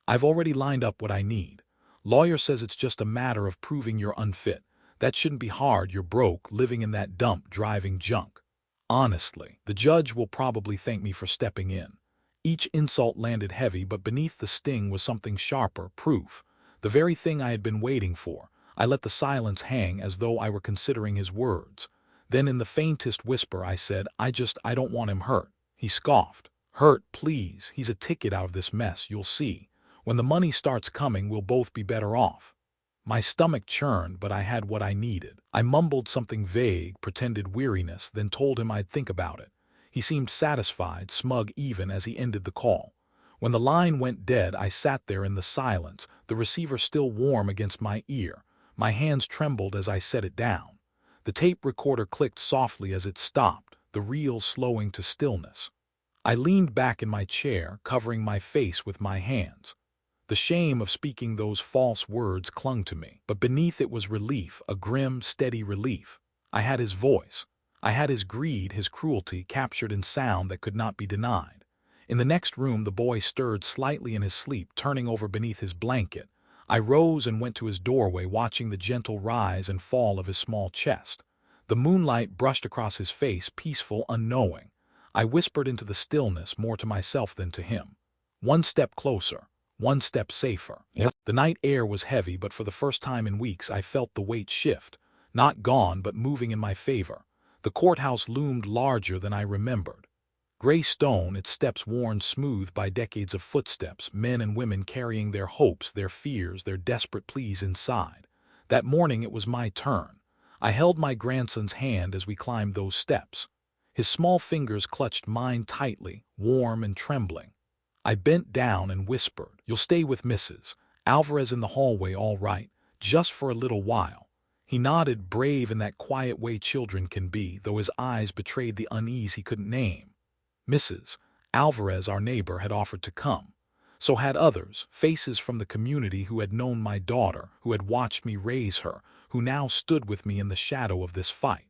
"I've already lined up what I need. Lawyer says it's just a matter of proving you're unfit. That shouldn't be hard. You're broke, living in that dump, driving junk. Honestly, the judge will probably thank me for stepping in." Each insult landed heavy, but beneath the sting was something sharper, proof. The very thing I had been waiting for. I let the silence hang as though I were considering his words. Then in the faintest whisper I said, I don't want him hurt." He scoffed. "Hurt, please. He's a ticket out of this mess, you'll see. When the money starts coming, we'll both be better off." My stomach churned, but I had what I needed. I mumbled something vague, pretended weariness, then told him I'd think about it. He seemed satisfied, smug even as he ended the call. When the line went dead, I sat there in the silence, the receiver still warm against my ear. My hands trembled as I set it down. The tape recorder clicked softly as it stopped, the reel slowing to stillness. I leaned back in my chair, covering my face with my hands. The shame of speaking those false words clung to me, but beneath it was relief, a grim, steady relief. I had his voice. I had his greed, his cruelty, captured in sound that could not be denied. In the next room, the boy stirred slightly in his sleep, turning over beneath his blanket. I rose and went to his doorway, watching the gentle rise and fall of his small chest. The moonlight brushed across his face, peaceful, unknowing. I whispered into the stillness, more to myself than to him. One step closer. One step safer. Yep. The night air was heavy, but for the first time in weeks I felt the weight shift. Not gone, but moving in my favor. The courthouse loomed larger than I remembered. Gray stone, its steps worn smooth by decades of footsteps, men and women carrying their hopes, their fears, their desperate pleas inside. That morning it was my turn. I held my grandson's hand as we climbed those steps. His small fingers clutched mine tightly, warm and trembling. I bent down and whispered, "You'll stay with Mrs. Alvarez in the hallway, all right, just for a little while." He nodded, brave in that quiet way children can be, though his eyes betrayed the unease he couldn't name. Mrs. Alvarez, our neighbor, had offered to come. So had others, faces from the community who had known my daughter, who had watched me raise her, who now stood with me in the shadow of this fight.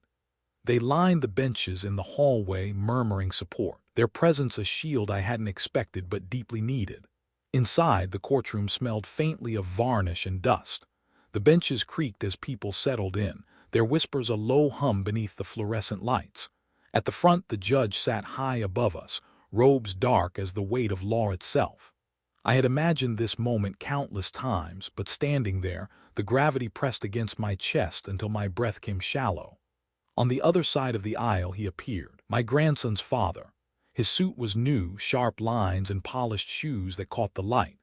They lined the benches in the hallway, murmuring support, their presence a shield I hadn't expected but deeply needed. Inside, the courtroom smelled faintly of varnish and dust. The benches creaked as people settled in, their whispers a low hum beneath the fluorescent lights. At the front, the judge sat high above us, robes dark as the weight of law itself. I had imagined this moment countless times, but standing there, the gravity pressed against my chest until my breath came shallow. On the other side of the aisle he appeared, my grandson's father. His suit was new, sharp lines and polished shoes that caught the light.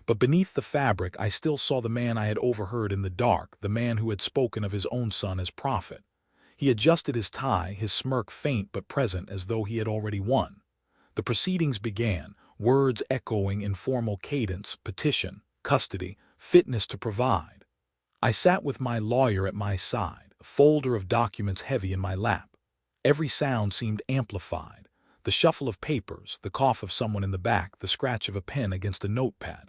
But beneath the fabric I still saw the man I had overheard in the dark, the man who had spoken of his own son as prophet. He adjusted his tie, his smirk faint but present as though he had already won. The proceedings began, words echoing in formal cadence: petition, custody, fitness to provide. I sat with my lawyer at my side, a folder of documents heavy in my lap. Every sound seemed amplified: the shuffle of papers, the cough of someone in the back, the scratch of a pen against a notepad.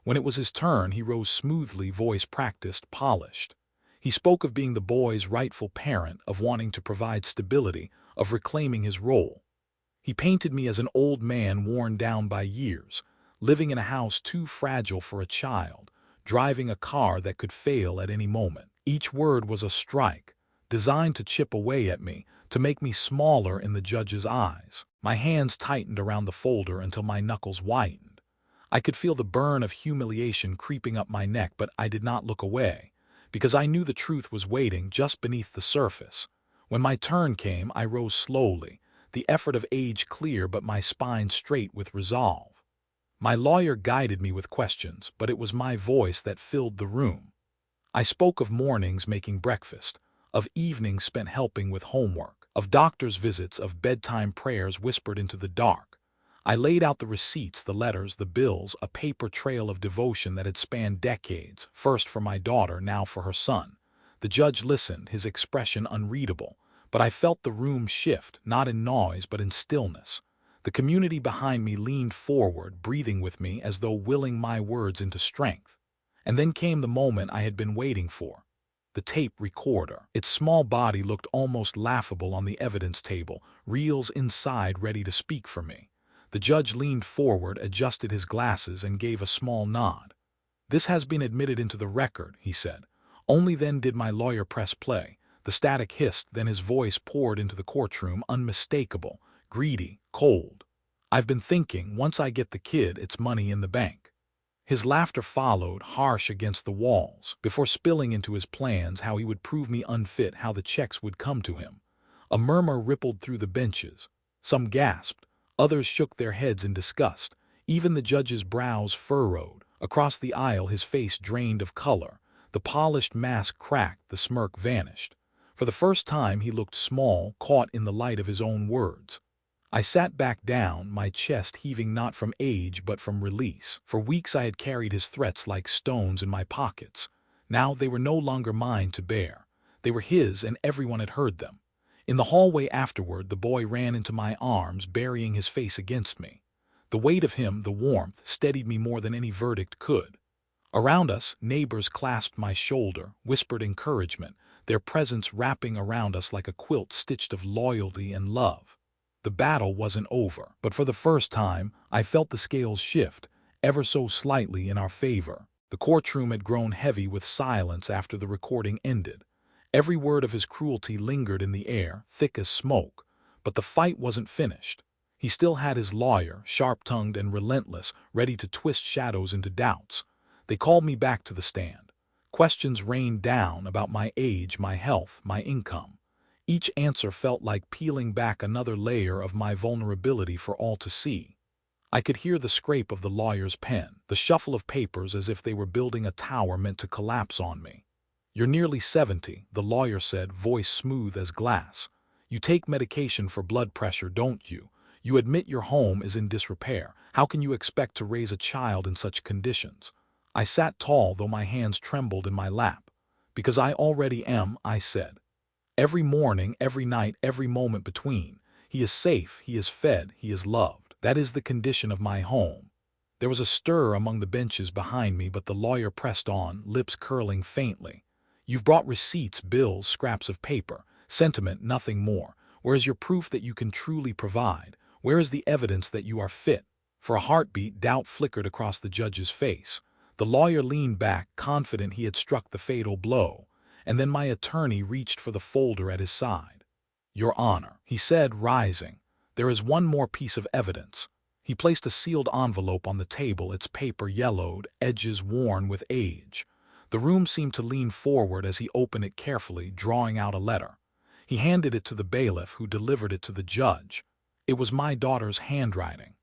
When it was his turn, he rose smoothly, voice practiced, polished. He spoke of being the boy's rightful parent, of wanting to provide stability, of reclaiming his role. He painted me as an old man worn down by years, living in a house too fragile for a child, driving a car that could fail at any moment. Each word was a strike, designed to chip away at me, to make me smaller in the judge's eyes. My hands tightened around the folder until my knuckles whitened. I could feel the burn of humiliation creeping up my neck, but I did not look away, because I knew the truth was waiting just beneath the surface. When my turn came, I rose slowly, the effort of age clear but my spine straight with resolve. My lawyer guided me with questions, but it was my voice that filled the room. I spoke of mornings making breakfast, of evenings spent helping with homework, of doctor's visits, of bedtime prayers whispered into the dark. I laid out the receipts, the letters, the bills, a paper trail of devotion that had spanned decades, first for my daughter, now for her son. The judge listened, his expression unreadable, but I felt the room shift, not in noise but in stillness. The community behind me leaned forward, breathing with me as though willing my words into strength. And then came the moment I had been waiting for. The tape recorder. Its small body looked almost laughable on the evidence table, reels inside ready to speak for me. The judge leaned forward, adjusted his glasses, and gave a small nod. "This has been admitted into the record," he said. Only then did my lawyer press play. The static hissed, then his voice poured into the courtroom, unmistakable, greedy, cold. "I've been thinking, once I get the kid, it's money in the bank." His laughter followed, harsh against the walls, before spilling into his plans, how he would prove me unfit, how the checks would come to him. A murmur rippled through the benches. Some gasped. Others shook their heads in disgust. Even the judge's brows furrowed. Across the aisle, his face drained of color. The polished mask cracked, the smirk vanished. For the first time he looked small, caught in the light of his own words. I sat back down, my chest heaving not from age but from release. For weeks I had carried his threats like stones in my pockets. Now they were no longer mine to bear. They were his, and everyone had heard them. In the hallway afterward, the boy ran into my arms, burying his face against me. The weight of him, the warmth, steadied me more than any verdict could. Around us, neighbors clasped my shoulder, whispered encouragement, their presence wrapping around us like a quilt stitched of loyalty and love. The battle wasn't over, but for the first time, I felt the scales shift, ever so slightly in our favor. The courtroom had grown heavy with silence after the recording ended. Every word of his cruelty lingered in the air, thick as smoke. But the fight wasn't finished. He still had his lawyer, sharp-tongued and relentless, ready to twist shadows into doubts. They called me back to the stand. Questions rained down about my age, my health, my income. Each answer felt like peeling back another layer of my vulnerability for all to see. I could hear the scrape of the lawyer's pen, the shuffle of papers as if they were building a tower meant to collapse on me. "You're nearly 70, the lawyer said, voice smooth as glass. "You take medication for blood pressure, don't you? You admit your home is in disrepair. How can you expect to raise a child in such conditions?" I sat tall, though my hands trembled in my lap. "Because I already am," I said. "Every morning, every night, every moment between. He is safe, he is fed, he is loved. That is the condition of my home." There was a stir among the benches behind me, but the lawyer pressed on, lips curling faintly. "You've brought receipts, bills, scraps of paper, sentiment, nothing more. Where is your proof that you can truly provide? Where is the evidence that you are fit?" For a heartbeat, doubt flickered across the judge's face. The lawyer leaned back, confident he had struck the fatal blow. and then my attorney reached for the folder at his side. "Your Honor," he said, rising, "there is one more piece of evidence." He placed a sealed envelope on the table, its paper yellowed, edges worn with age. The room seemed to lean forward as he opened it carefully, drawing out a letter. He handed it to the bailiff, who delivered it to the judge. It was my daughter's handwriting.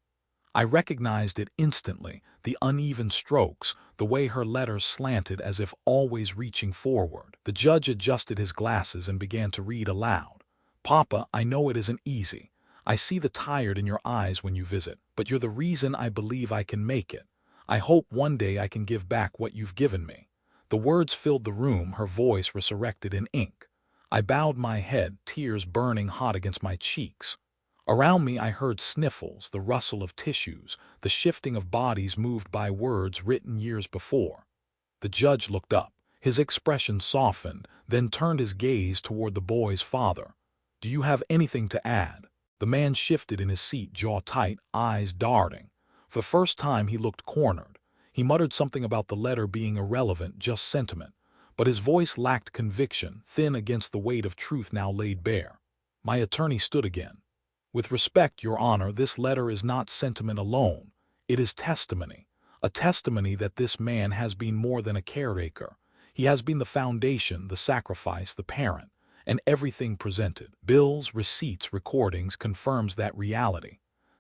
I recognized it instantly, the uneven strokes, the way her letters slanted as if always reaching forward. The judge adjusted his glasses and began to read aloud. "Papa, I know it isn't easy. I see the tired in your eyes when you visit, but you're the reason I believe I can make it. I hope one day I can give back what you've given me." The words filled the room, her voice resurrected in ink. I bowed my head, tears burning hot against my cheeks. Around me I heard sniffles, the rustle of tissues, the shifting of bodies moved by words written years before. The judge looked up. His expression softened, then turned his gaze toward the boy's father. "Do you have anything to add?" The man shifted in his seat, jaw tight, eyes darting. For the first time he looked cornered. He muttered something about the letter being irrelevant, just sentiment. But his voice lacked conviction, thin against the weight of truth now laid bare. My attorney stood again. "With respect, Your Honor, this letter is not sentiment alone. It is testimony. A testimony that this man has been more than a caretaker. He has been the foundation, the sacrifice, the parent, and everything presented. Bills, receipts, recordings confirms that reality."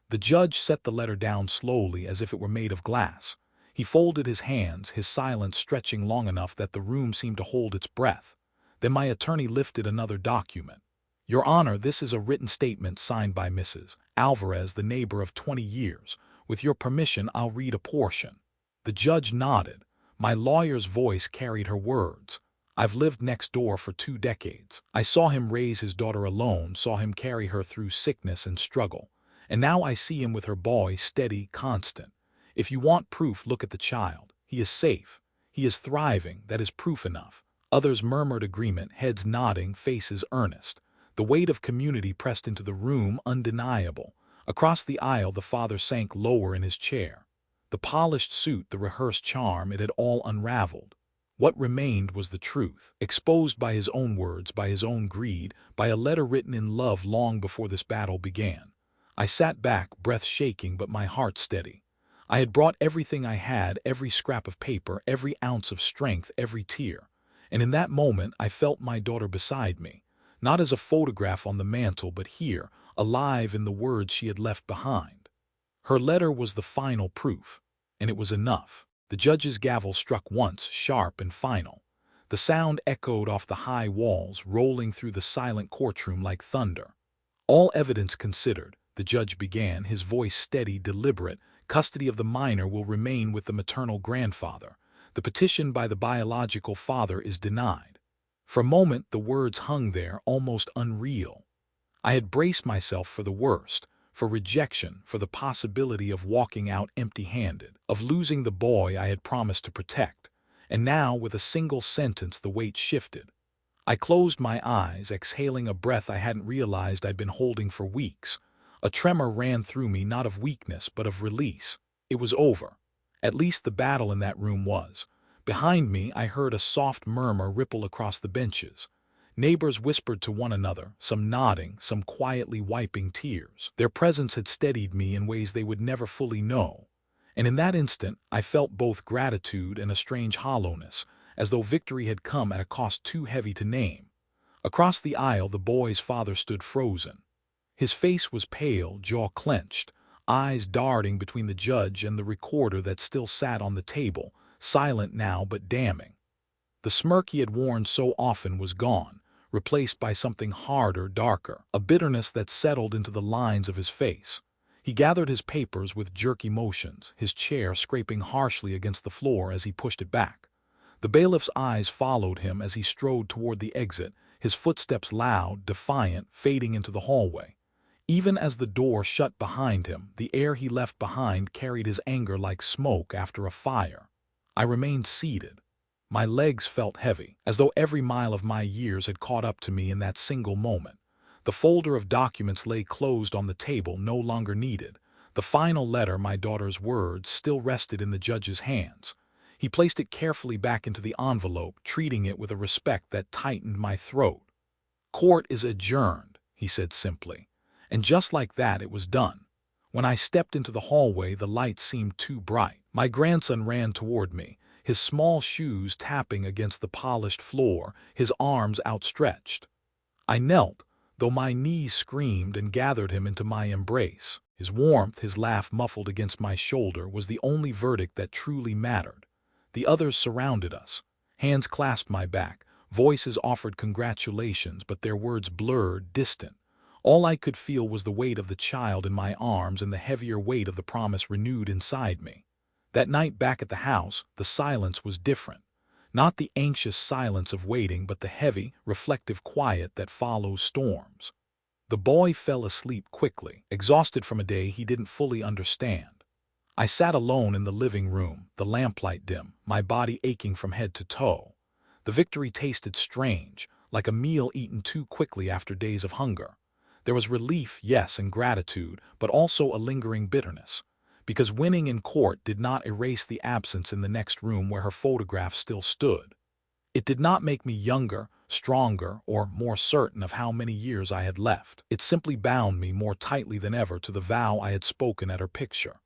The judge set the letter down slowly as if it were made of glass. He folded his hands, his silence stretching long enough that the room seemed to hold its breath. Then my attorney lifted another document. "Your Honor, this is a written statement signed by Mrs. Alvarez, the neighbor of 20 years. With your permission, I'll read a portion." The judge nodded. My lawyer's voice carried her words. "I've lived next door for 2 decades. I saw him raise his daughter alone, saw him carry her through sickness and struggle. And now I see him with her boy, steady, constant. If you want proof, look at the child. He is safe. He is thriving. That is proof enough." Others murmured agreement, heads nodding, faces earnest. The weight of community pressed into the room, undeniable. Across the aisle, the father sank lower in his chair. The polished suit, the rehearsed charm, it had all unraveled. What remained was the truth, exposed by his own words, by his own greed, by a letter written in love long before this battle began. I sat back, breath shaking but my heart steady. I had brought everything I had, every scrap of paper, every ounce of strength, every tear. And in that moment I felt my daughter beside me, not as a photograph on the mantle, but here, alive in the words she had left behind. Her letter was the final proof, and it was enough. The judge's gavel struck once, sharp and final. The sound echoed off the high walls, rolling through the silent courtroom like thunder. "All evidence considered," the judge began, his voice steady, deliberate, "custody of the minor will remain with the maternal grandfather. The petition by the biological father is denied." For a moment the words hung there, almost unreal. I had braced myself for the worst, for rejection, for the possibility of walking out empty-handed, of losing the boy I had promised to protect. And now, with a single sentence, the weight shifted. I closed my eyes, exhaling a breath I hadn't realized I'd been holding for weeks. A tremor ran through me, not of weakness, but of release. It was over. At least the battle in that room was. Behind me, I heard a soft murmur ripple across the benches. Neighbors whispered to one another, some nodding, some quietly wiping tears. Their presence had steadied me in ways they would never fully know. And in that instant, I felt both gratitude and a strange hollowness, as though victory had come at a cost too heavy to name. Across the aisle, the boy's father stood frozen. His face was pale, jaw clenched, eyes darting between the judge and the recorder that still sat on the table, silent now but damning. The smirk he had worn so often was gone, replaced by something harder, darker, a bitterness that settled into the lines of his face. He gathered his papers with jerky motions, his chair scraping harshly against the floor as he pushed it back. The bailiff's eyes followed him as he strode toward the exit, his footsteps loud, defiant, fading into the hallway. Even as the door shut behind him, the air he left behind carried his anger like smoke after a fire. I remained seated. My legs felt heavy, as though every mile of my years had caught up to me in that single moment. The folder of documents lay closed on the table, no longer needed. The final letter, my daughter's words, still rested in the judge's hands. He placed it carefully back into the envelope, treating it with a respect that tightened my throat. "Court is adjourned," he said simply. And just like that, it was done. When I stepped into the hallway, the light seemed too bright. My grandson ran toward me, his small shoes tapping against the polished floor, his arms outstretched. I knelt, though my knees screamed, and gathered him into my embrace. His warmth, his laugh muffled against my shoulder, was the only verdict that truly mattered. The others surrounded us. Hands clasped my back, voices offered congratulations, but their words blurred, distant. All I could feel was the weight of the child in my arms and the heavier weight of the promise renewed inside me. That night back at the house, the silence was different. Not the anxious silence of waiting, but the heavy, reflective quiet that follows storms. The boy fell asleep quickly, exhausted from a day he didn't fully understand. I sat alone in the living room, the lamplight dim, my body aching from head to toe. The victory tasted strange, like a meal eaten too quickly after days of hunger. There was relief, yes, and gratitude, but also a lingering bitterness. Because winning in court did not erase the absence in the next room where her photograph still stood. It did not make me younger, stronger, or more certain of how many years I had left. It simply bound me more tightly than ever to the vow I had spoken at her picture.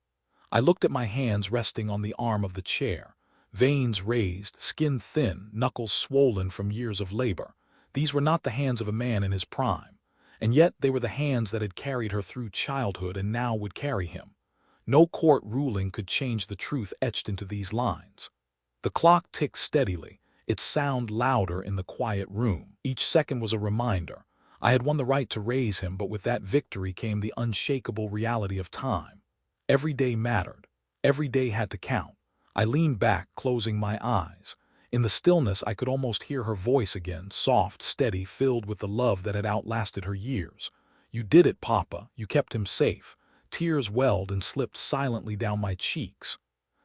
I looked at my hands resting on the arm of the chair, veins raised, skin thin, knuckles swollen from years of labor. These were not the hands of a man in his prime, and yet they were the hands that had carried her through childhood and now would carry him. No court ruling could change the truth etched into these lines. The clock ticked steadily, its sound louder in the quiet room. Each second was a reminder. I had won the right to raise him, but with that victory came the unshakable reality of time. Every day mattered. Every day had to count. I leaned back, closing my eyes. In the stillness, I could almost hear her voice again, soft, steady, filled with the love that had outlasted her years. "You did it, Papa. You kept him safe." Tears welled and slipped silently down my cheeks.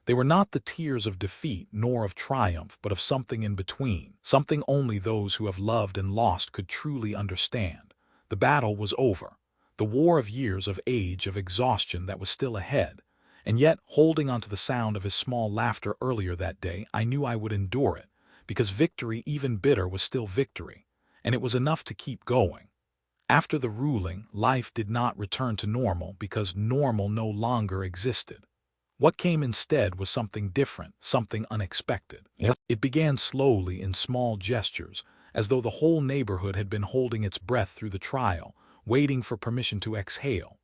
They were not the tears of defeat nor of triumph, but of something in between, something only those who have loved and lost could truly understand. The battle was over. The war of years, of age, of exhaustion that was still ahead. And yet, holding on to the sound of his small laughter earlier that day, I knew I would endure it, because victory, even bitter, was still victory, and it was enough to keep going. After the ruling, life did not return to normal because normal no longer existed. What came instead was something different, something unexpected. It began slowly in small gestures, as though the whole neighborhood had been holding its breath through the trial, waiting for permission to exhale.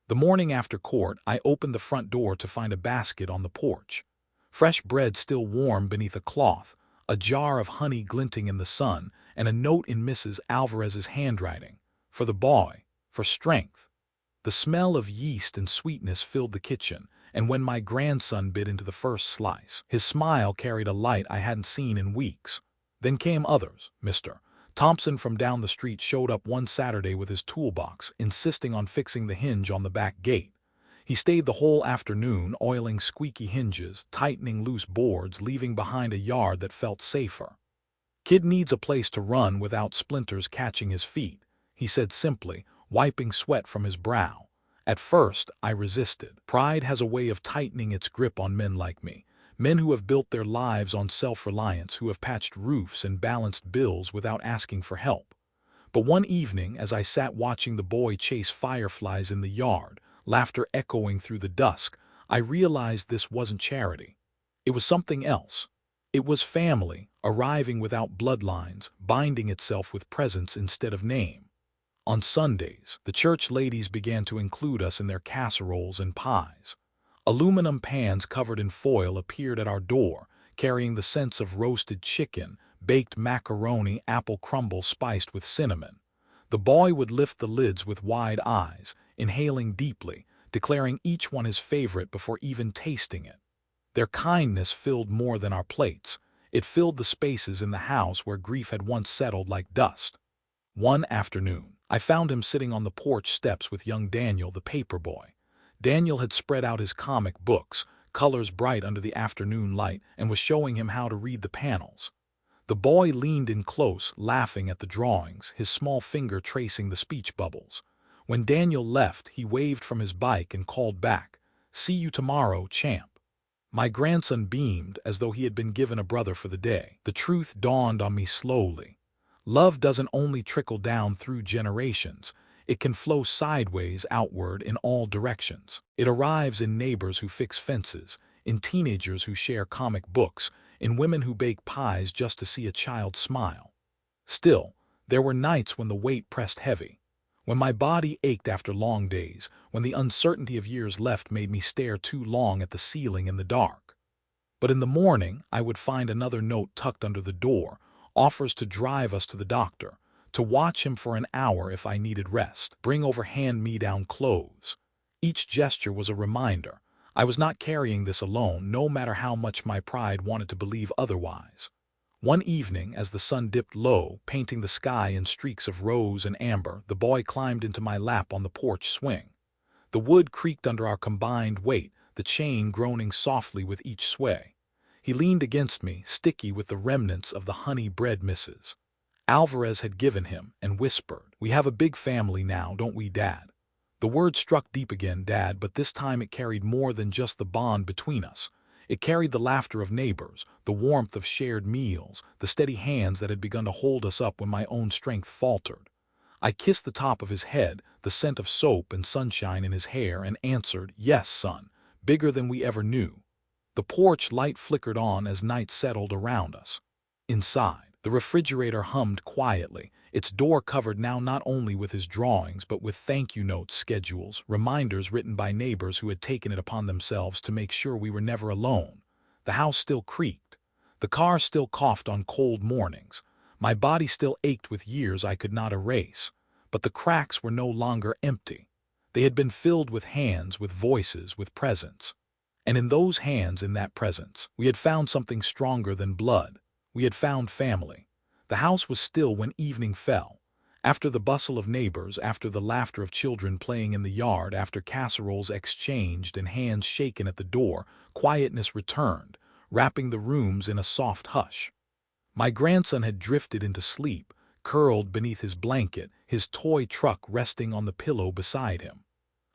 The morning after court, I opened the front door to find a basket on the porch. Fresh bread still warm beneath a cloth, a jar of honey glinting in the sun, and a note in Mrs. Alvarez's handwriting. For the boy, for strength. The smell of yeast and sweetness filled the kitchen, and when my grandson bit into the first slice, his smile carried a light I hadn't seen in weeks. Then came others. Mr. Thompson from down the street showed up one Saturday with his toolbox, insisting on fixing the hinge on the back gate. He stayed the whole afternoon, oiling squeaky hinges, tightening loose boards, leaving behind a yard that felt safer. "Kid needs a place to run without splinters catching his feet," he said simply, wiping sweat from his brow. At first, I resisted. Pride has a way of tightening its grip on men like me, men who have built their lives on self-reliance, who have patched roofs and balanced bills without asking for help. But one evening, as I sat watching the boy chase fireflies in the yard, laughter echoing through the dusk, I realized this wasn't charity. It was something else. It was family, arriving without bloodlines, binding itself with presence instead of name. On Sundays, the church ladies began to include us in their casseroles and pies. Aluminum pans covered in foil appeared at our door, carrying the scents of roasted chicken, baked macaroni, apple crumble spiced with cinnamon. The boy would lift the lids with wide eyes, inhaling deeply, declaring each one his favorite before even tasting it. Their kindness filled more than our plates. It filled the spaces in the house where grief had once settled like dust. One afternoon, I found him sitting on the porch steps with young Daniel, the paper boy. Daniel had spread out his comic books, colors bright under the afternoon light, and was showing him how to read the panels. The boy leaned in close, laughing at the drawings, his small finger tracing the speech bubbles. When Daniel left, he waved from his bike and called back, "See you tomorrow, champ." My grandson beamed as though he had been given a brother for the day. The truth dawned on me slowly. Love doesn't only trickle down through generations, it can flow sideways outward in all directions. It arrives in neighbors who fix fences, in teenagers who share comic books, in women who bake pies just to see a child smile. Still, there were nights when the weight pressed heavy, when my body ached after long days, when the uncertainty of years left made me stare too long at the ceiling in the dark. But in the morning, I would find another note tucked under the door, offers to drive us to the doctor, to watch him for an hour if I needed rest, bring over hand-me-down clothes. Each gesture was a reminder. I was not carrying this alone, no matter how much my pride wanted to believe otherwise. One evening, as the sun dipped low, painting the sky in streaks of rose and amber, the boy climbed into my lap on the porch swing. The wood creaked under our combined weight, the chain groaning softly with each sway. He leaned against me, sticky with the remnants of the honey bread misses Alvarez had given him, and whispered, "We have a big family now, don't we, Dad?" The word struck deep again, Dad, but this time it carried more than just the bond between us. It carried the laughter of neighbors, the warmth of shared meals, the steady hands that had begun to hold us up when my own strength faltered. I kissed the top of his head, the scent of soap and sunshine in his hair, and answered, "Yes, son, bigger than we ever knew." The porch light flickered on as night settled around us. Inside, the refrigerator hummed quietly, its door covered now not only with his drawings but with thank-you notes, schedules, reminders written by neighbors who had taken it upon themselves to make sure we were never alone. The house still creaked. The car still coughed on cold mornings. My body still ached with years I could not erase. But the cracks were no longer empty. They had been filled with hands, with voices, with presence. And in those hands, in that presence, we had found something stronger than blood. We had found family. The house was still when evening fell. After the bustle of neighbors, after the laughter of children playing in the yard, after casseroles exchanged and hands shaken at the door, quietness returned, wrapping the rooms in a soft hush. My grandson had drifted into sleep, curled beneath his blanket, his toy truck resting on the pillow beside him.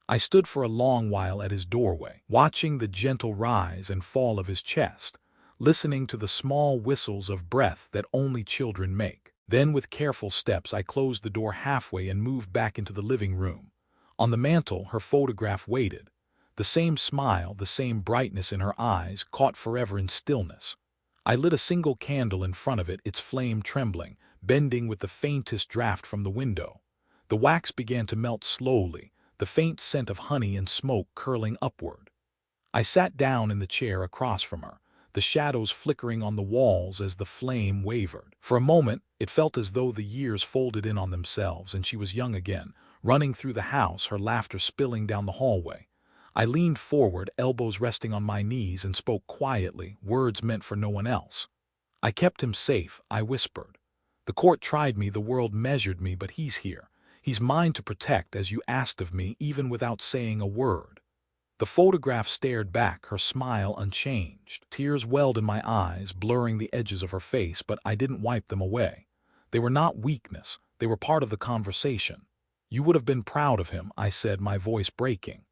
I stood for a long while at his doorway, watching the gentle rise and fall of his chest, listening to the small whistles of breath that only children make. Then with careful steps I closed the door halfway and moved back into the living room. On the mantel her photograph waited. The same smile, the same brightness in her eyes, caught forever in stillness. I lit a single candle in front of it, its flame trembling, bending with the faintest draft from the window. The wax began to melt slowly, the faint scent of honey and smoke curling upward. I sat down in the chair across from her, the shadows flickering on the walls as the flame wavered. For a moment, it felt as though the years folded in on themselves and she was young again, running through the house, her laughter spilling down the hallway. I leaned forward, elbows resting on my knees, and spoke quietly, words meant for no one else. "I kept him safe," I whispered. "The court tried me, the world measured me, but he's here. He's mine to protect, as you asked of me, even without saying a word." The photograph stared back, her smile unchanged. Tears welled in my eyes, blurring the edges of her face, but I didn't wipe them away. They were not weakness, they were part of the conversation. "You would have been proud of him," I said, my voice breaking.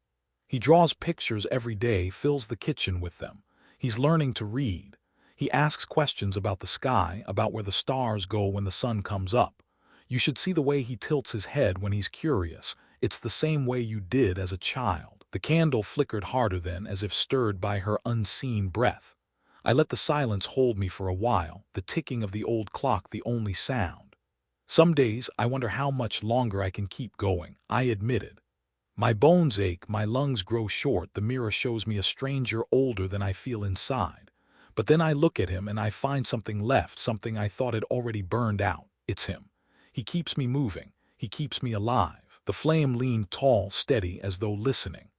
"He draws pictures every day, fills the kitchen with them. He's learning to read. He asks questions about the sky, about where the stars go when the sun comes up. You should see the way he tilts his head when he's curious. It's the same way you did as a child." The candle flickered harder then, as if stirred by her unseen breath. I let the silence hold me for a while, the ticking of the old clock the only sound. "Some days I wonder how much longer I can keep going," I admitted. "My bones ache, my lungs grow short, the mirror shows me a stranger older than I feel inside. But then I look at him and I find something left, something I thought had already burned out. It's him. He keeps me moving. He keeps me alive." The flame leaned tall, steady, as though listening.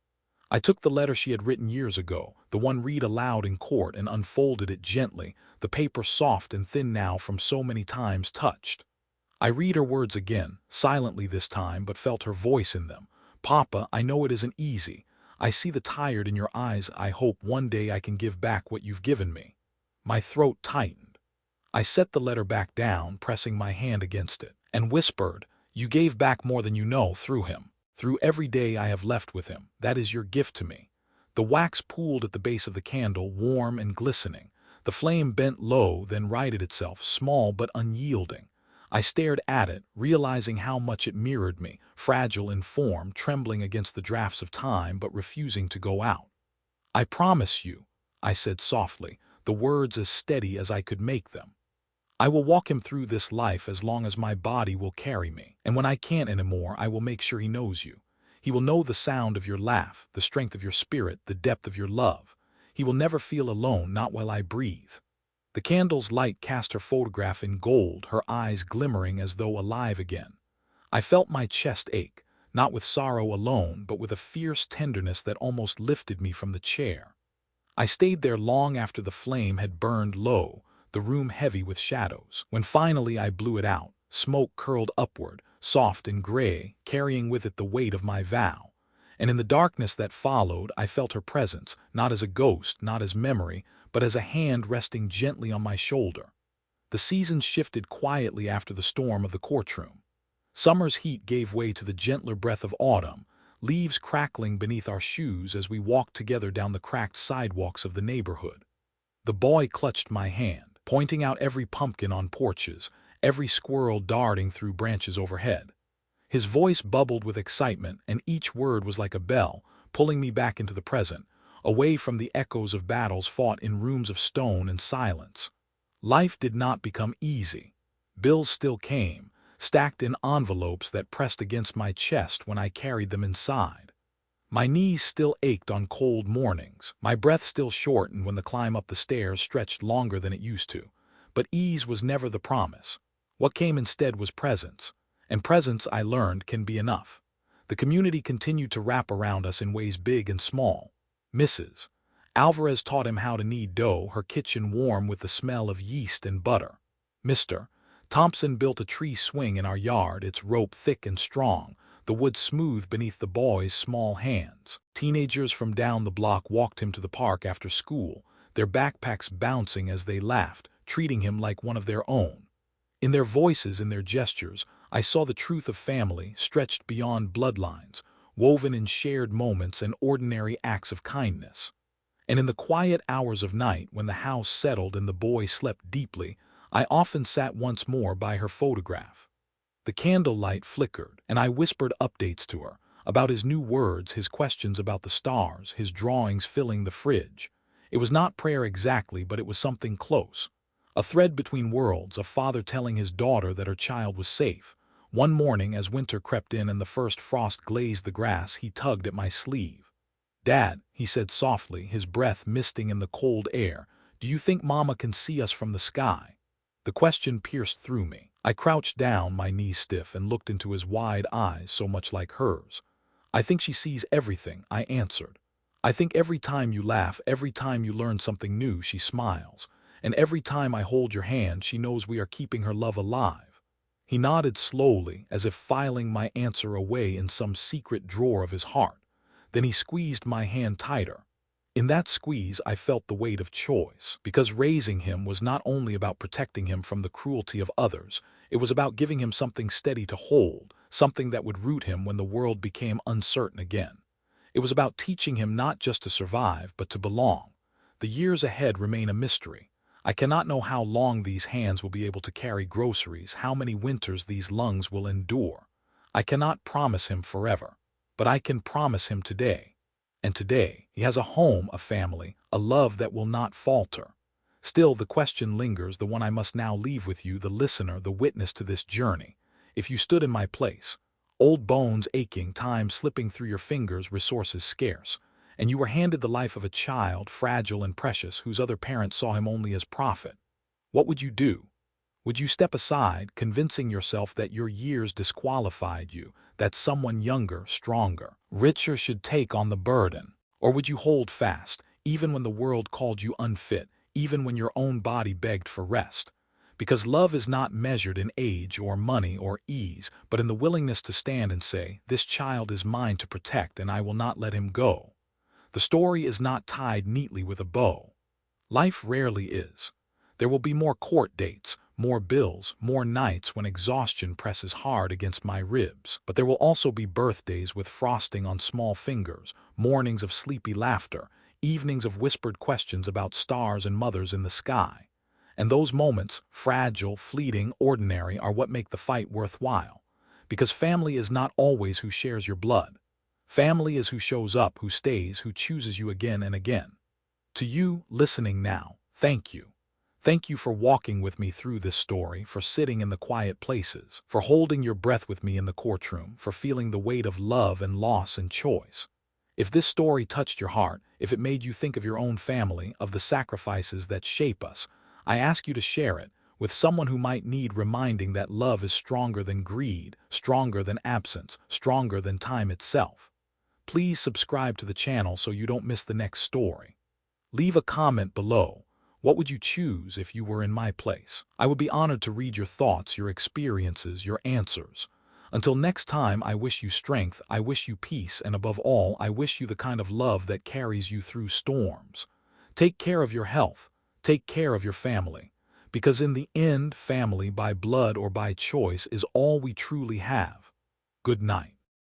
I took the letter she had written years ago, the one read aloud in court, and unfolded it gently, the paper soft and thin now from so many times touched. I read her words again, silently this time, but felt her voice in them. "Papa, I know it isn't easy. I see the tired in your eyes. I hope one day I can give back what you've given me." My throat tightened. I set the letter back down, pressing my hand against it, and whispered, "You gave back more than you know, through him. Through every day I have left with him. That is your gift to me. The wax pooled at the base of the candle, warm and glistening. The flame bent low, then righted itself, small but unyielding. I stared at it, realizing how much it mirrored me, fragile in form, trembling against the drafts of time but refusing to go out. "I promise you," I said softly, the words as steady as I could make them. "I will walk him through this life as long as my body will carry me, and when I can't anymore, I will make sure he knows you. He will know the sound of your laugh, the strength of your spirit, the depth of your love. He will never feel alone, not while I breathe." The candle's light cast her photograph in gold, her eyes glimmering as though alive again. I felt my chest ache, not with sorrow alone, but with a fierce tenderness that almost lifted me from the chair. I stayed there long after the flame had burned low, the room heavy with shadows. When finally I blew it out, smoke curled upward, soft and gray, carrying with it the weight of my vow. And in the darkness that followed, I felt her presence, not as a ghost, not as memory, but as a hand resting gently on my shoulder. The seasons shifted quietly after the storm of the courtroom. Summer's heat gave way to the gentler breath of autumn, leaves crackling beneath our shoes as we walked together down the cracked sidewalks of the neighborhood. The boy clutched my hand, pointing out every pumpkin on porches, every squirrel darting through branches overhead. His voice bubbled with excitement, and each word was like a bell, pulling me back into the present, away from the echoes of battles fought in rooms of stone and silence. Life did not become easy. Bills still came, stacked in envelopes that pressed against my chest when I carried them inside. My knees still ached on cold mornings, my breath still shortened when the climb up the stairs stretched longer than it used to. But ease was never the promise. What came instead was presence. And presence, I learned, can be enough. The community continued to wrap around us in ways big and small. Mrs. Alvarez taught him how to knead dough, her kitchen warm with the smell of yeast and butter. Mr. Thompson built a tree swing in our yard, its rope thick and strong, the wood smooth beneath the boy's small hands. Teenagers from down the block walked him to the park after school, their backpacks bouncing as they laughed, treating him like one of their own. In their voices, in their gestures, I saw the truth of family stretched beyond bloodlines, woven in shared moments and ordinary acts of kindness. And in the quiet hours of night, when the house settled and the boy slept deeply, I often sat once more by her photograph. The candlelight flickered, and I whispered updates to her, about his new words, his questions about the stars, his drawings filling the fridge. It was not prayer exactly, but it was something close. A thread between worlds, a father telling his daughter that her child was safe. One morning, as winter crept in and the first frost glazed the grass, he tugged at my sleeve. "Dad," he said softly, his breath misting in the cold air, "do you think Mama can see us from the sky?" The question pierced through me. I crouched down, my knees stiff, and looked into his wide eyes, so much like hers. "I think she sees everything," I answered. "I think every time you laugh, every time you learn something new, she smiles. And every time I hold your hand, she knows we are keeping her love alive." He nodded slowly, as if filing my answer away in some secret drawer of his heart. Then he squeezed my hand tighter. In that squeeze, I felt the weight of choice, because raising him was not only about protecting him from the cruelty of others, it was about giving him something steady to hold, something that would root him when the world became uncertain again. It was about teaching him not just to survive, but to belong. The years ahead remain a mystery. I cannot know how long these hands will be able to carry groceries, how many winters these lungs will endure. I cannot promise him forever, but I can promise him today. And today, he has a home, a family, a love that will not falter. Still, the question lingers, the one I must now leave with you, the listener, the witness to this journey. If you stood in my place, old bones aching, time slipping through your fingers, resources scarce, and you were handed the life of a child, fragile and precious, whose other parent saw him only as profit, what would you do? Would you step aside, convincing yourself that your years disqualified you, that someone younger, stronger, richer should take on the burden? Or would you hold fast, even when the world called you unfit, even when your own body begged for rest? Because love is not measured in age or money or ease, but in the willingness to stand and say, "This child is mine to protect, and I will not let him go." The story is not tied neatly with a bow. Life rarely is. There will be more court dates, more bills, more nights when exhaustion presses hard against my ribs. But there will also be birthdays with frosting on small fingers, mornings of sleepy laughter, evenings of whispered questions about stars and mothers in the sky. And those moments, fragile, fleeting, ordinary, are what make the fight worthwhile. Because family is not always who shares your blood. Family is who shows up, who stays, who chooses you again and again. To you, listening now, thank you. Thank you for walking with me through this story, for sitting in the quiet places, for holding your breath with me in the courtroom, for feeling the weight of love and loss and choice. If this story touched your heart, if it made you think of your own family, of the sacrifices that shape us, I ask you to share it with someone who might need reminding that love is stronger than greed, stronger than absence, stronger than time itself. Please subscribe to the channel so you don't miss the next story. Leave a comment below. What would you choose if you were in my place? I would be honored to read your thoughts, your experiences, your answers. Until next time, I wish you strength, I wish you peace, and above all, I wish you the kind of love that carries you through storms. Take care of your health. Take care of your family. Because in the end, family by blood or by choice is all we truly have. Good night.